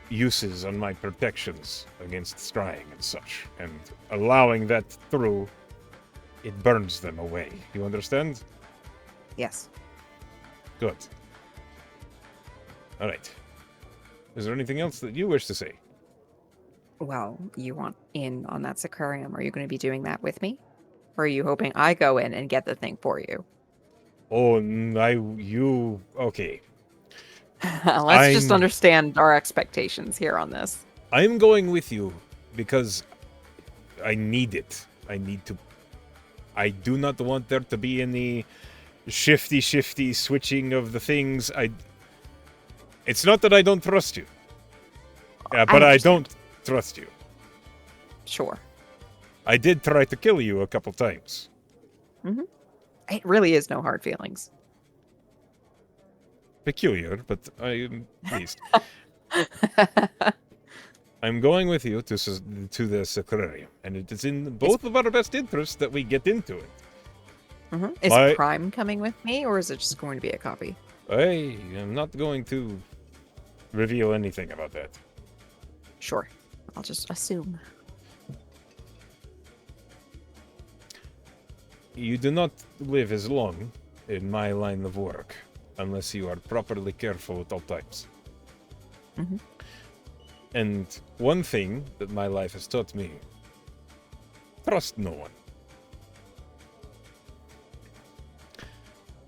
uses on my protections against scrying and such, and allowing that through, it burns them away. You understand? Yes. Good. All right. Is there anything else that you wish to say? Well, you want in on that Sicarium. Are you going to be doing that with me? Or are you hoping I go in and get the thing for you? Oh, okay. Let's just understand our expectations here on this. I'm going with you because I need it. I do not want there to be any shifty switching of the things. It's not that I don't trust you. But I don't trust you. Sure. I did try to kill you a couple times. Mm-hmm. It really is no hard feelings. Peculiar, but I am pleased. I'm going with you to the Sacrarium, and it is in both of our best interests that we get into it. Mm-hmm. Is Prime coming with me, or is it just going to be a copy? I am not going to reveal anything about that. Sure. I'll just assume. You do not live as long in my line of work unless you are properly careful at all times. Mm-hmm. And one thing that my life has taught me, trust no one.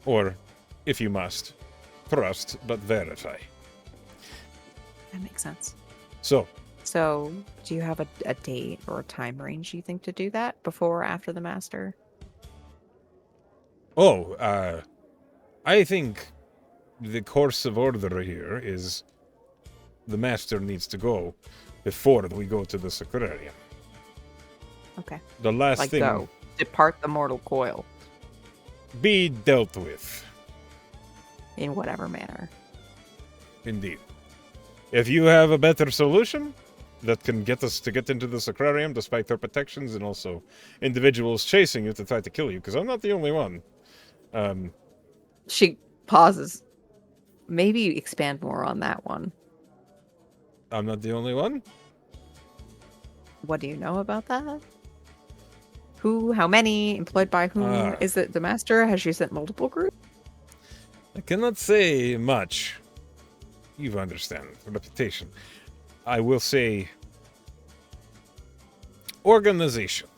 Or, if you must, trust but verify. That makes sense. So, do you have a date or a time range you think to do that? Before or after the Master? I think the course of order here is the Master needs to go before we go to the Sacrarium. Okay. The last thing... go. Depart the mortal coil. Be dealt with. In whatever manner. Indeed. If you have a better solution that can get us to get into the Sacrarium despite their protections and also individuals chasing you to try to kill you, because I'm not the only one. She pauses. Maybe expand more on that one. I'm not the only one? What do you know about that? Who? How many? Employed by whom? Is it the Master? Has she sent multiple groups? I cannot say much. You understand. Reputation. I will say... organization.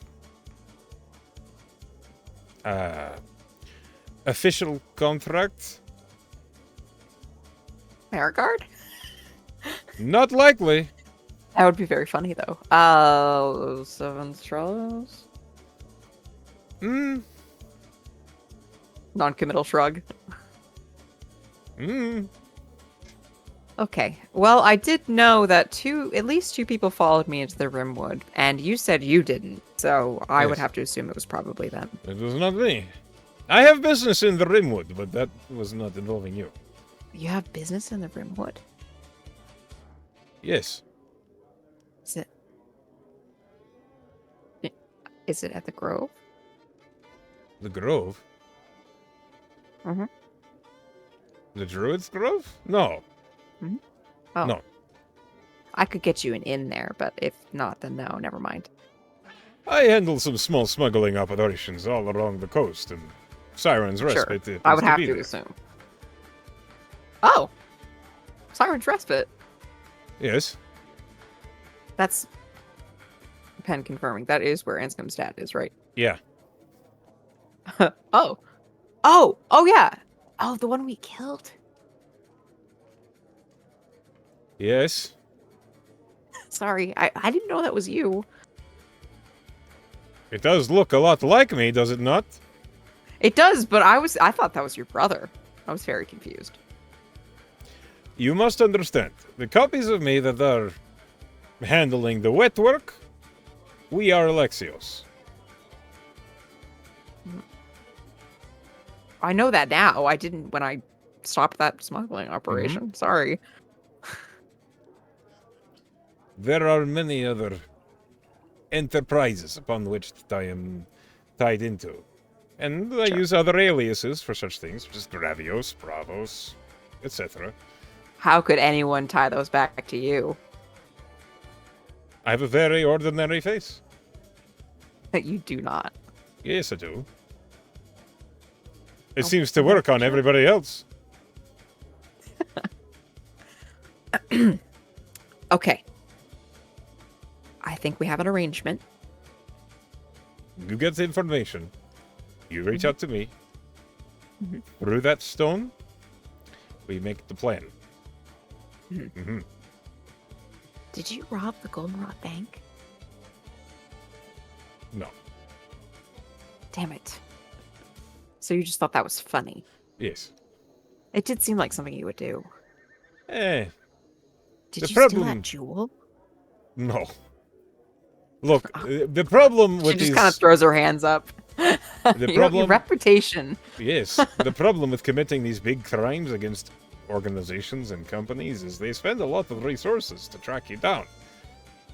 Official contract. Marigard? Not likely. That would be very funny, though. Seven straws? Hmm. Non-committal shrug. Hmm. Okay. Well, I did know that at least two people followed me into the Rimwood, and you said you didn't, so I would Yes. have to assume it was probably them. It was not me. I have business in the Rimwood, but that was not involving you. You have business in the Rimwood? Yes. Is it? Is it at the Grove? The Grove? Mm-hmm. The Druid's Grove? No. Oh. No. I could get you an inn there, but if not, then no, never mind. I handle some small smuggling operations all along the coast, and Siren's Sure. Respite I would have be to there. assume. Oh! Siren's Respite. Yes. That's Pen confirming. That is where Anscombe's dad is, right? Yeah. Oh. Oh, yeah. Oh, the one we killed? Yes. Sorry, I didn't know that was you. It does look a lot like me, does it not? It does, but I thought that was your brother. I was very confused. You must understand, the copies of me that are handling the wet work, we are Alexios. I know that now. I didn't when I stopped that smuggling operation. Sorry. There are many other enterprises upon which I am tied into. And I Sure. use other aliases for such things, such as Gravios, Bravos, etc. How could anyone tie those back to you? I have a very ordinary face. That you do not. Yes, I do. It Oh, seems to work on sure. everybody else. Okay. I think we have an arrangement. You get the information. You reach out to me. Mhm. Through that stone, we make the plan. Mhm. Mm-hmm. Did you rob the Goldenrod Bank? No. Damn it. So you just thought that was funny. Yes. It did seem like something you would do. Eh, Did The you steal problem- that jewel? no. Look, the problem She with just these... kind of throws her hands up. The Your problem- reputation. Yes, the problem with committing these big crimes against organizations and companies is they spend a lot of resources to track you down.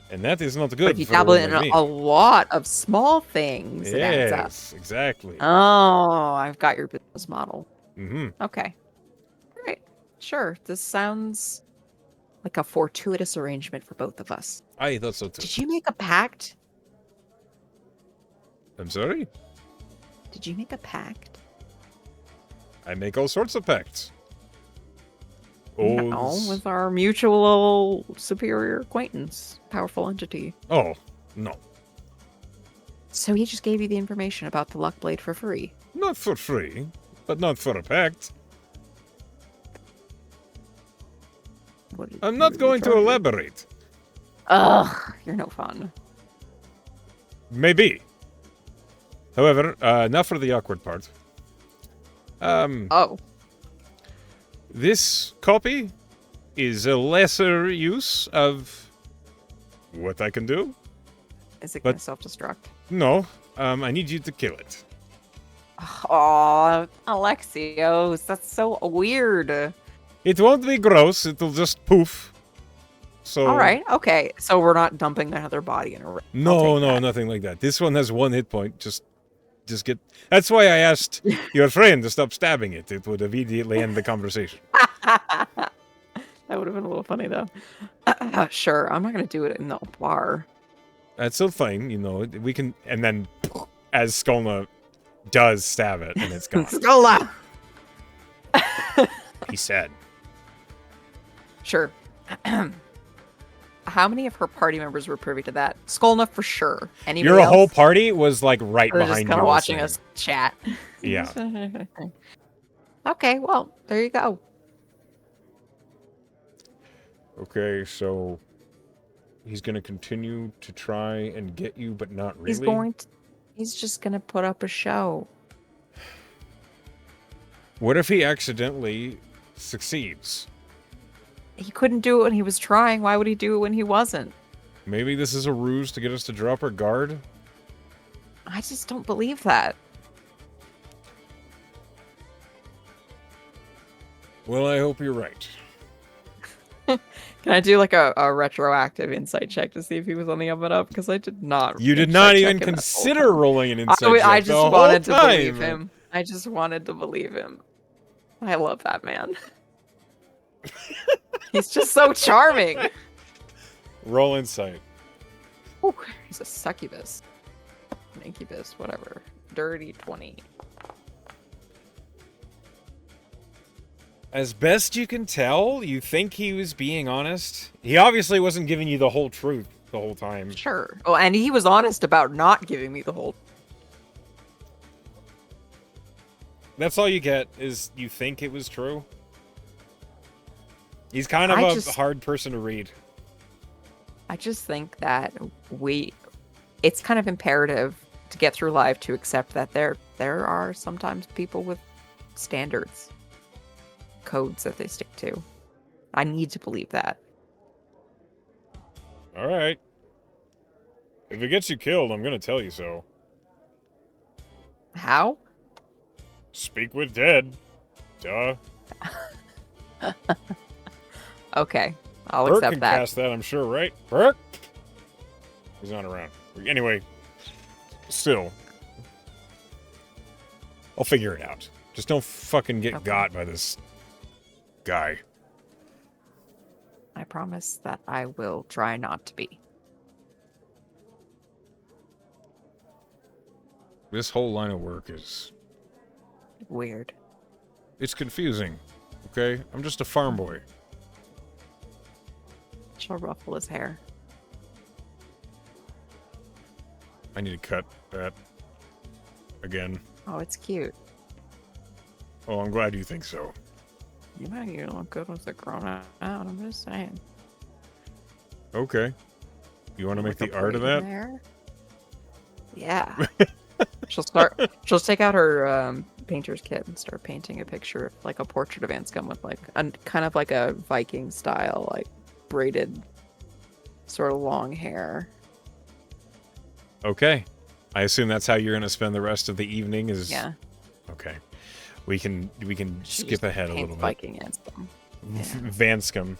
And that is not good But if you for dabble one in like me. a lot of small things, it adds up. Yes, exactly. Oh, I've got your business model. Mm-hmm. Okay. All right. Sure. This sounds like a fortuitous arrangement for both of us. I thought so too. Did you make a pact? I'm sorry? Did you make a pact? I make all sorts of pacts. No, Oaths. with our mutual superior acquaintance, powerful entity. Oh, no. So he just gave you the information about the luck blade for free. Not for free, but not for a pact. I'm not going to elaborate. Ugh, you're no fun. Maybe. However, now for the awkward part. Oh, This copy is a lesser use of what I can do. is it But- going to self-destruct? No, I need you to kill it. Oh, Alexios, that's so weird. It won't be gross, it'll just poof. So All right, okay. So we're not dumping another body in a river. No, nothing like that. This one has 1 hit point. Just get. That's why I asked your friend to stop stabbing it. It would immediately end the conversation. That would have been a little funny, though. Sure, I'm not going to do it in the bar. That's still fine, you know. We can, and then as Skolna does stab it, and it's gone. Skola! He said. Sure. How many of her party members were privy to that? Skolna for sure. Anybody Your else? whole party was like right They're behind just you. kind of watching listening. us chat. Yeah. Okay, well, there you go. Okay, so he's going to continue to try and get you, but not really? He's just gonna put up a show. What if he accidentally succeeds? He couldn't do it when he was trying. Why would he do it when he wasn't? Maybe this is a ruse to get us to drop our guard? I just don't believe that. Well, I hope you're right. Can I do like a retroactive insight check to see if he was on the up and up? Because I did not. You did not even consider rolling an insight check. I just wanted to believe him. I just wanted to believe him. I love that man. He's just so charming. Roll insight. Ooh, he's a succubus. An incubus, whatever. Dirty 20. As best you can tell, you think he was being honest? He obviously wasn't giving you the whole truth the whole time. Sure. Oh, and he was honest about not giving me the whole... That's all you get, is you think it was true? He's kind of a hard person to read. I just think that it's kind of imperative to get through life to accept that there are sometimes people with standards, codes that they stick to. I need to believe that. All right. If it gets you killed, I'm going to tell you so. How? Speak with dead. Duh. Okay. I'll Burke accept can that. cast that, I'm sure, right? Burke? He's not around. Anyway, still. I'll figure it out. Just don't fucking get got by this guy. I promise that I will try not to be. This whole line of work is... weird. It's confusing, okay? I'm just a farm boy. She'll ruffle his hair. I need to cut that again. Oh, it's cute. Oh, I'm glad you think so. You know you look good with it grown out. I'm just saying. Okay. You want to make the art of that? Hair? Yeah. She'll take out her painter's kit and start painting a picture of like a portrait of Anscombe with like kind of like a Viking style, like braided sort of long hair. Okay. I assume that's how you're going to spend the rest of the evening is... Yeah. Okay. We can skip ahead a little bit. Viking Anscombe. Yeah. Vanscombe.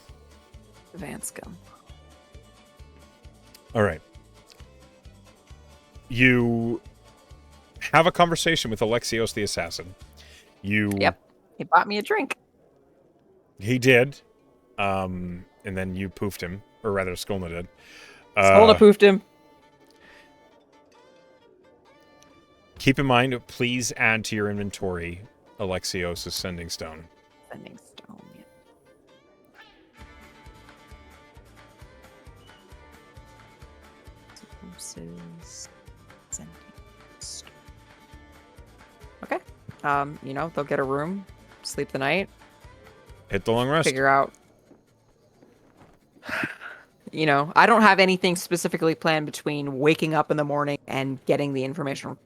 Vanscombe. All right. You have a conversation with Alexios the assassin. Yep. He bought me a drink. He did. And then you poofed him. Or rather, Skolna did. Skolna poofed him. Keep in mind, please add to your inventory Alexios' Sending Stone. Sending Stone, yeah. Sending Stone. Okay. They'll get a room, sleep the night. Hit the long rest. Figure out. I don't have anything specifically planned between waking up in the morning and getting the information.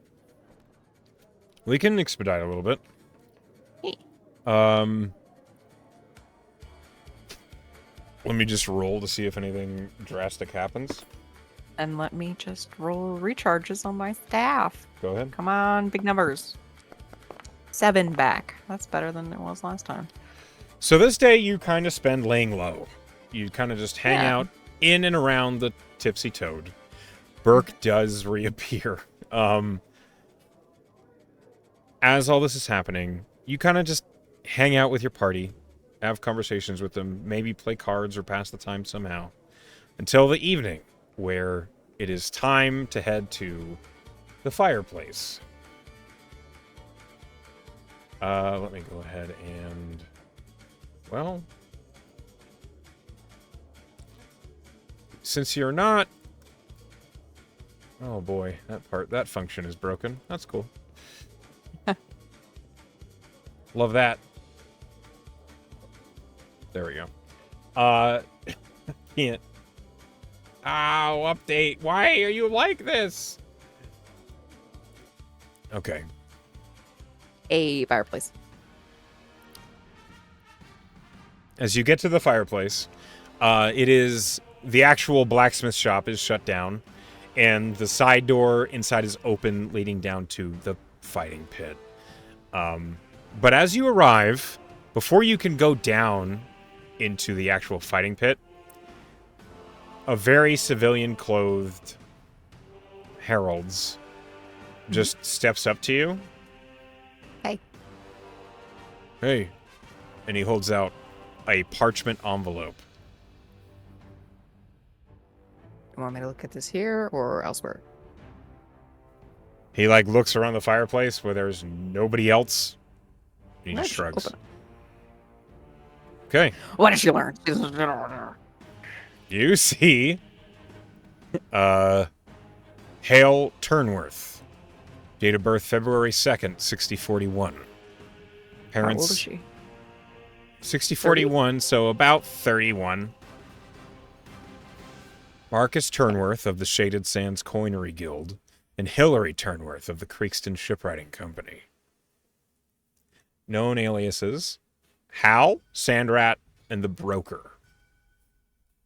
We can expedite a little bit. Hey. Let me just roll to see if anything drastic happens. And let me just roll recharges on my staff. Go ahead. Come on, big numbers. 7 back. That's better than it was last time. So this day you kind of spend laying low. You kind of just hang out in and around the Tipsy Toad. Burke does reappear. As all this is happening, you kind of just hang out with your party, have conversations with them, maybe play cards or pass the time somehow, until the evening, where it is time to head to the fireplace. Let me go ahead and... Well... Since you're not... Oh boy, that function is broken. That's cool. Love that. There we go. Uh, can't. Ow, update. Why are you like this? Okay. A fireplace. As you get to the fireplace, it is the actual blacksmith shop is shut down, and the side door inside is open, leading down to the fighting pit. But as you arrive, before you can go down into the actual fighting pit, a very civilian-clothed heralds just steps up to you. Hey. Hey. And he holds out a parchment envelope. You want me to look at this here or elsewhere? He, looks around the fireplace where there's nobody else. And he just shrugs. Okay. What did you learn? You see, Hale Turnworth. Date of birth, February 2nd, 6041. Parents... How old is she? 6041, so about 31. Marcus Turnworth of the Shaded Sands Coinery Guild, and Hilary Turnworth of the Creekston Shipwriting Company. Known aliases, Hal, Sandrat, and the Broker.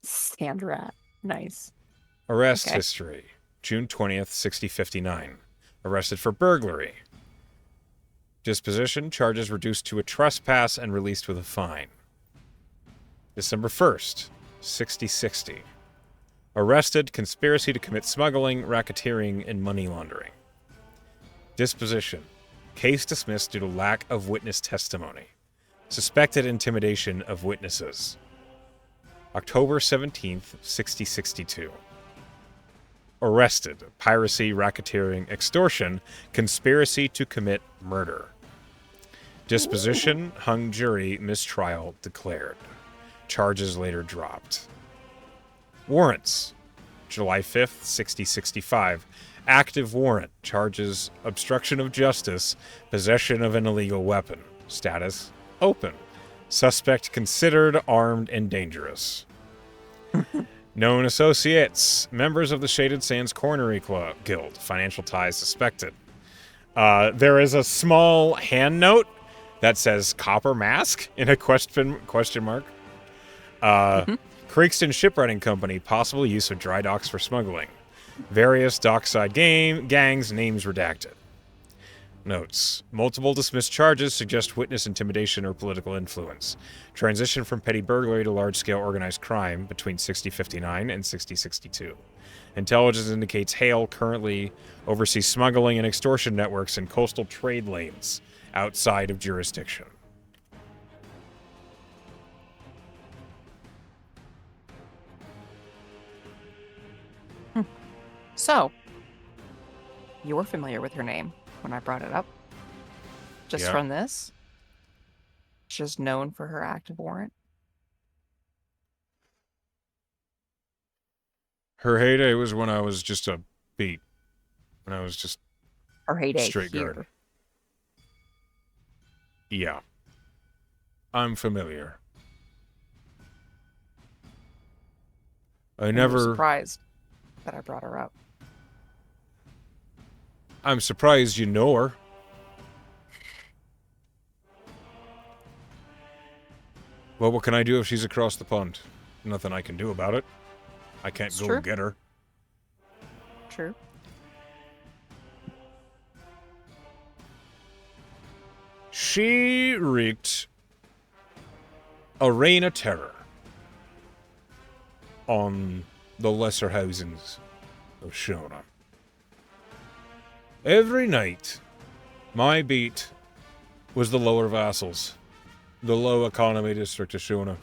Sandrat. Nice. Arrest history, June 20th, 6059. Arrested for burglary. Disposition, charges reduced to a trespass and released with a fine. December 1st, 6060. Arrested, conspiracy to commit smuggling, racketeering, and money laundering. Disposition, case dismissed due to lack of witness testimony. Suspected intimidation of witnesses. October 17th, 6062. Arrested, piracy, racketeering, extortion, conspiracy to commit murder. Disposition, hung jury, mistrial declared. Charges later dropped. Warrants, July 5th, 6065. Active warrant, charges obstruction of justice, possession of an illegal weapon. Status, open. Suspect considered armed and dangerous. Known associates, members of the Shaded Sands Coinery Guild, financial ties suspected. There is a small hand note that says Copper Mask in a question mark. Creekston Shipwriting Company, possible use of dry docks for smuggling. Various dockside gangs, names redacted. Notes. Multiple dismissed charges suggest witness intimidation or political influence. Transition from petty burglary to large-scale organized crime between 6059 and 6062. Intelligence indicates Hale currently oversees smuggling and extortion networks in coastal trade lanes outside of jurisdiction. So, you were familiar with her name when I brought it up. Just from this. She's known for her active warrant. Her heyday was when I was just a beat. When I was just her heyday straight here. guard. Yeah. I'm familiar. I never... surprised that I brought her up. I'm surprised you know her. Well, what can I do if she's across the pond? Nothing I can do about it. I can't go get her. True. She wreaked a reign of terror on the lesser housings of Shona. Every night, my beat was the lower vassals, the low economy district of Shona.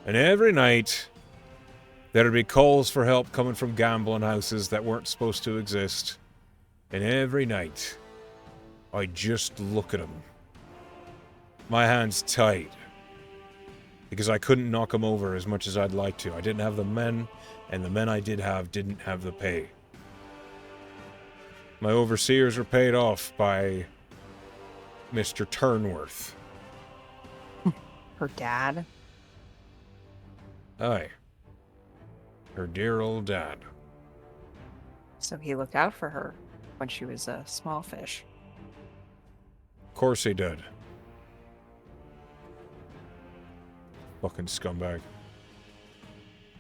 And every night, there'd be calls for help coming from gambling houses that weren't supposed to exist. And every night, I'd just look at them. My hands tied. Because I couldn't knock them over as much as I'd like to. I didn't have the men, and the men I did have didn't have the pay. My overseers were paid off by Mr. Turnworth. Her dad? Aye. Her dear old dad. So he looked out for her when she was a small fish. Of course he did. Fucking scumbag.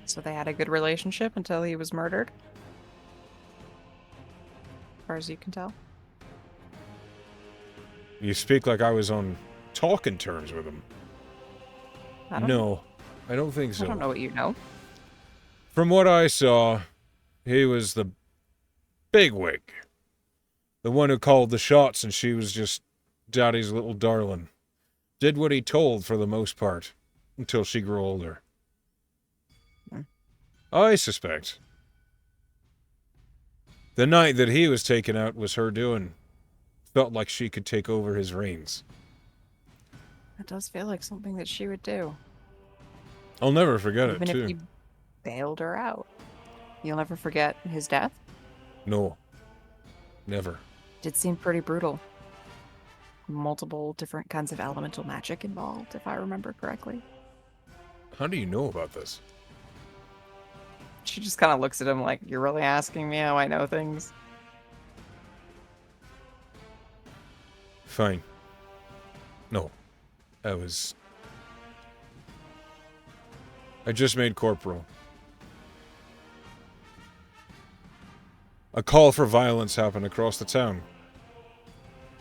So they had a good relationship until he was murdered? As far as you can tell. You speak like I was on talking terms with him. No, I don't think so. I don't know what you know. From what I saw, he was the bigwig. The one who called the shots, and she was just Daddy's little darling. Did what he told for the most part, until she grew older. I suspect. The night that he was taken out was her doing. Felt like she could take over his reins. It does feel like something that she would do. I'll never forget it, too. Even if he bailed her out. You'll never forget his death? No. Never. Did seem pretty brutal. Multiple different kinds of elemental magic involved, if I remember correctly. How do you know about this? She just kind of looks at him like, you're really asking me how I know things? Fine. No. I just made corporal. A call for violence happened across the town.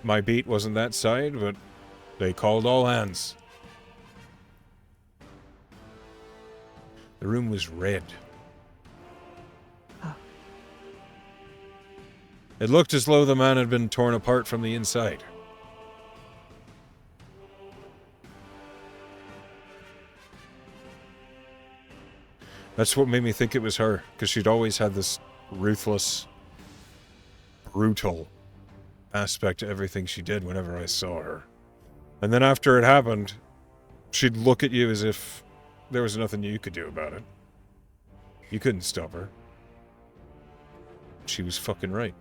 My beat wasn't that side, but they called all hands. The room was red. Oh. It looked as though the man had been torn apart from the inside. That's what made me think it was her, because she'd always had this ruthless, brutal aspect to everything she did whenever I saw her. And then after it happened, she'd look at you as if there was nothing you could do about it. You couldn't stop her. She was fucking right.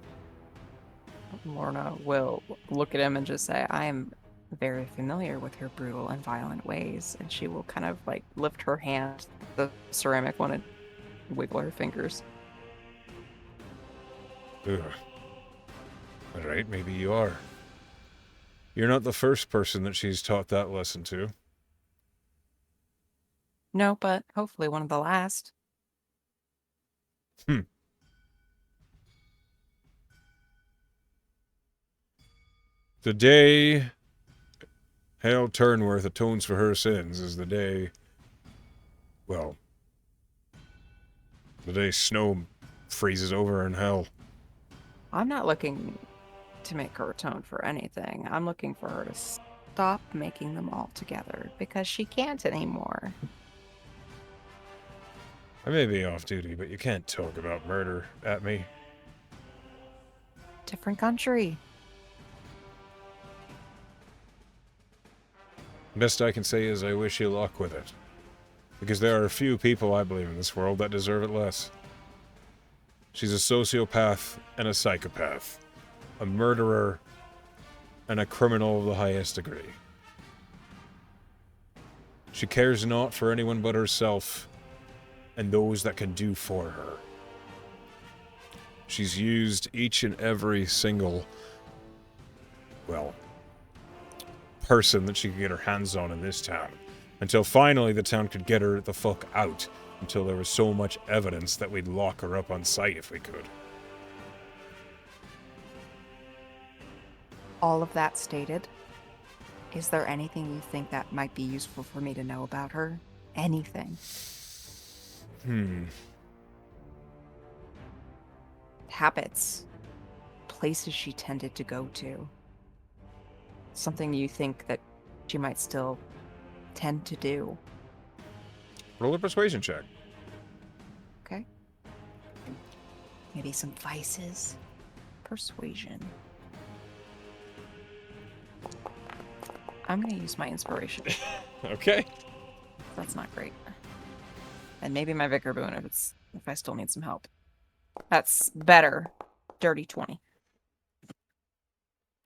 Lorna will look at him and just say, I am very familiar with her brutal and violent ways. And she will kind of like lift her hand, the ceramic one, and wiggle her fingers. Ugh. Alright, maybe you are. You're not the first person that she's taught that lesson to. No, but hopefully one of the last. The day Hale Turnworth atones for her sins is the day, well, the day snow freezes over in hell. I'm not looking to make her atone for anything. I'm looking for her to stop making them all together because she can't anymore. I may be off duty, but you can't talk about murder at me. Different country. Best I can say is I wish you luck with it. Because there are a few people, I believe, in this world that deserve it less. She's a sociopath and a psychopath. A murderer and a criminal of the highest degree. She cares not for anyone but herself and those that can do for her. She's used each and every single, well, person that she could get her hands on in this town, until finally the town could get her the fuck out, until there was so much evidence that we'd lock her up on sight if we could. All of that stated, is there anything you think that might be useful for me to know about her? Anything? Habits, places she tended to go to. Something you think that she might still tend to do. Roll a persuasion check. Okay. Maybe some vices. Persuasion. I'm going to use my inspiration. Okay. That's not great. And maybe my Vicar Boon if I still need some help. That's better. Dirty 20.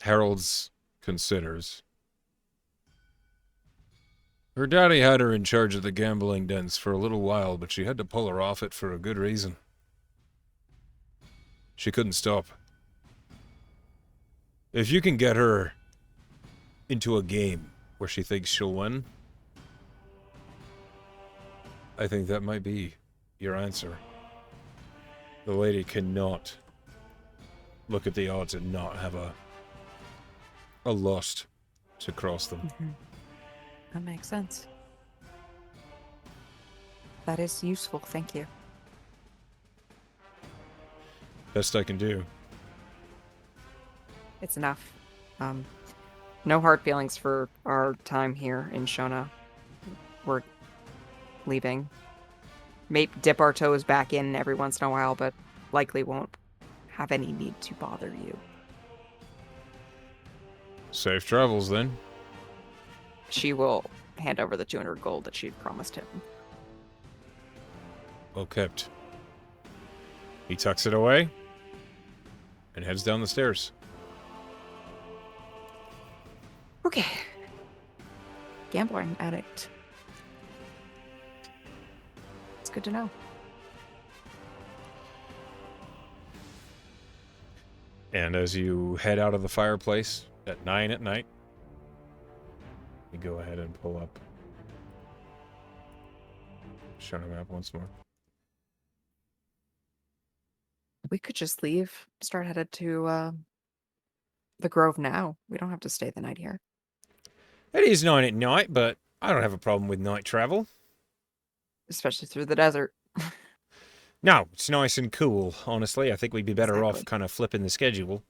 Harold's considers. Her daddy had her in charge of the gambling dens for a little while, but she had to pull her off it for a good reason. She couldn't stop. If you can get her into a game where she thinks she'll win, I think that might be your answer. The lady cannot look at the odds and not have a lust to cross them. Mm-hmm. That makes sense. That is useful, thank you. Best I can do. It's enough. No hard feelings for our time here in Shona. We're leaving. Maybe dip our toes back in every once in a while, but likely won't have any need to bother you. Safe travels, then. She will hand over the 200 gold that she'd promised him. Well kept. He tucks it away and heads down the stairs. Okay. Gambling addict. It's good to know. And as you head out of the fireplace at 9 at night, you go ahead and pull up Shona map once more. We could just leave, start headed to the Grove now. We don't have to stay the night here. It is 9 at night, but I don't have a problem with night travel. Especially through the desert. No, it's nice and cool, honestly. I think we'd be better off kind of flipping the schedule.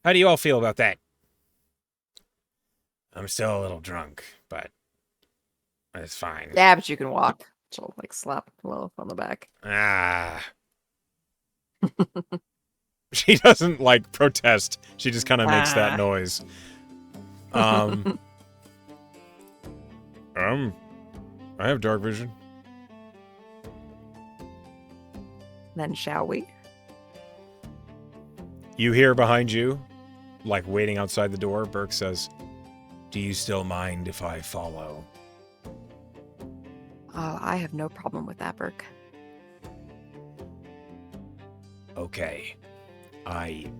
How do you all feel about that? I'm still a little drunk, but it's fine. Yeah, but you can walk. She'll like slap Lilith on the back. Ah. She doesn't like protest. She just kind of makes that noise. I have dark vision. Then shall we? You hear behind you, like waiting outside the door, Burke says, "Do you still mind if I follow?" I have no problem with that, Burke. Okay. I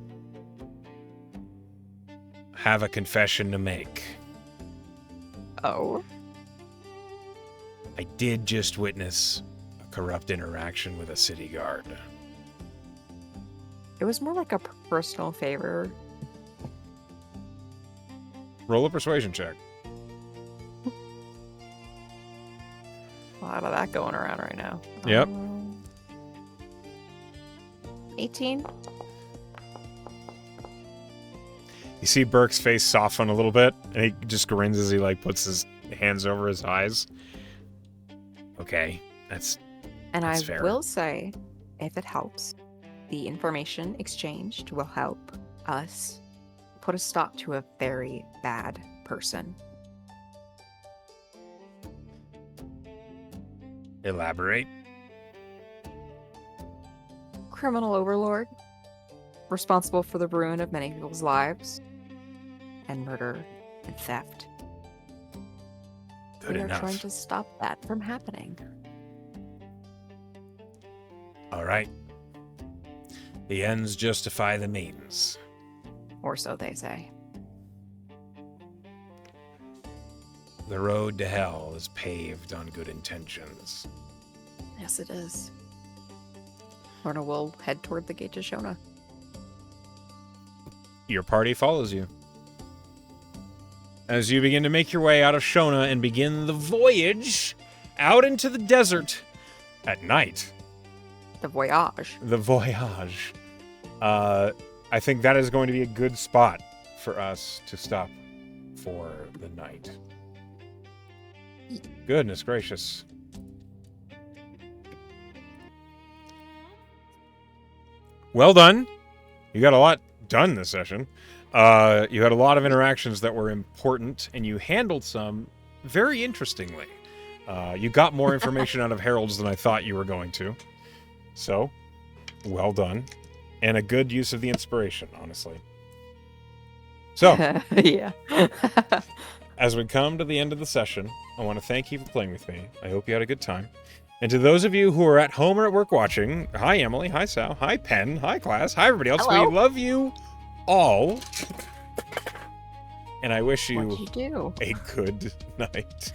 have a confession to make. Oh? I did just witness a corrupt interaction with a city guard. It was more like a personal favor. Roll a persuasion check. A lot of that going around right now. Yep. 18? You see Burke's face soften a little bit, and he just grins as he like puts his hands over his eyes. Okay, that's fair. Will say, if it helps, the information exchanged will help us put a stop to a very bad person. Elaborate. Criminal overlord, responsible for the ruin of many people's lives, and murder and theft. Good we enough. are trying to stop that from happening. All right. The ends justify the means. Or so they say. The road to hell is paved on good intentions. Yes, it is. Lorna will head toward the gate to Shona. Your party follows you. As you begin to make your way out of Shona and begin the voyage out into the desert at night. The voyage. The voyage. I think that is going to be a good spot for us to stop for the night. Goodness gracious. Well done. You got a lot done this session. You had a lot of interactions that were important, and you handled some very interestingly. You got more information out of Heralds than I thought you were going to. So, well done. And a good use of the inspiration, honestly. So, Yeah. As we come to the end of the session, I want to thank you for playing with me. I hope you had a good time. And to those of you who are at home or at work watching, hi Emily, hi Sal, hi Penn, hi class, hi everybody else. Hello. We love you all. And I wish you What'd you do? a good night.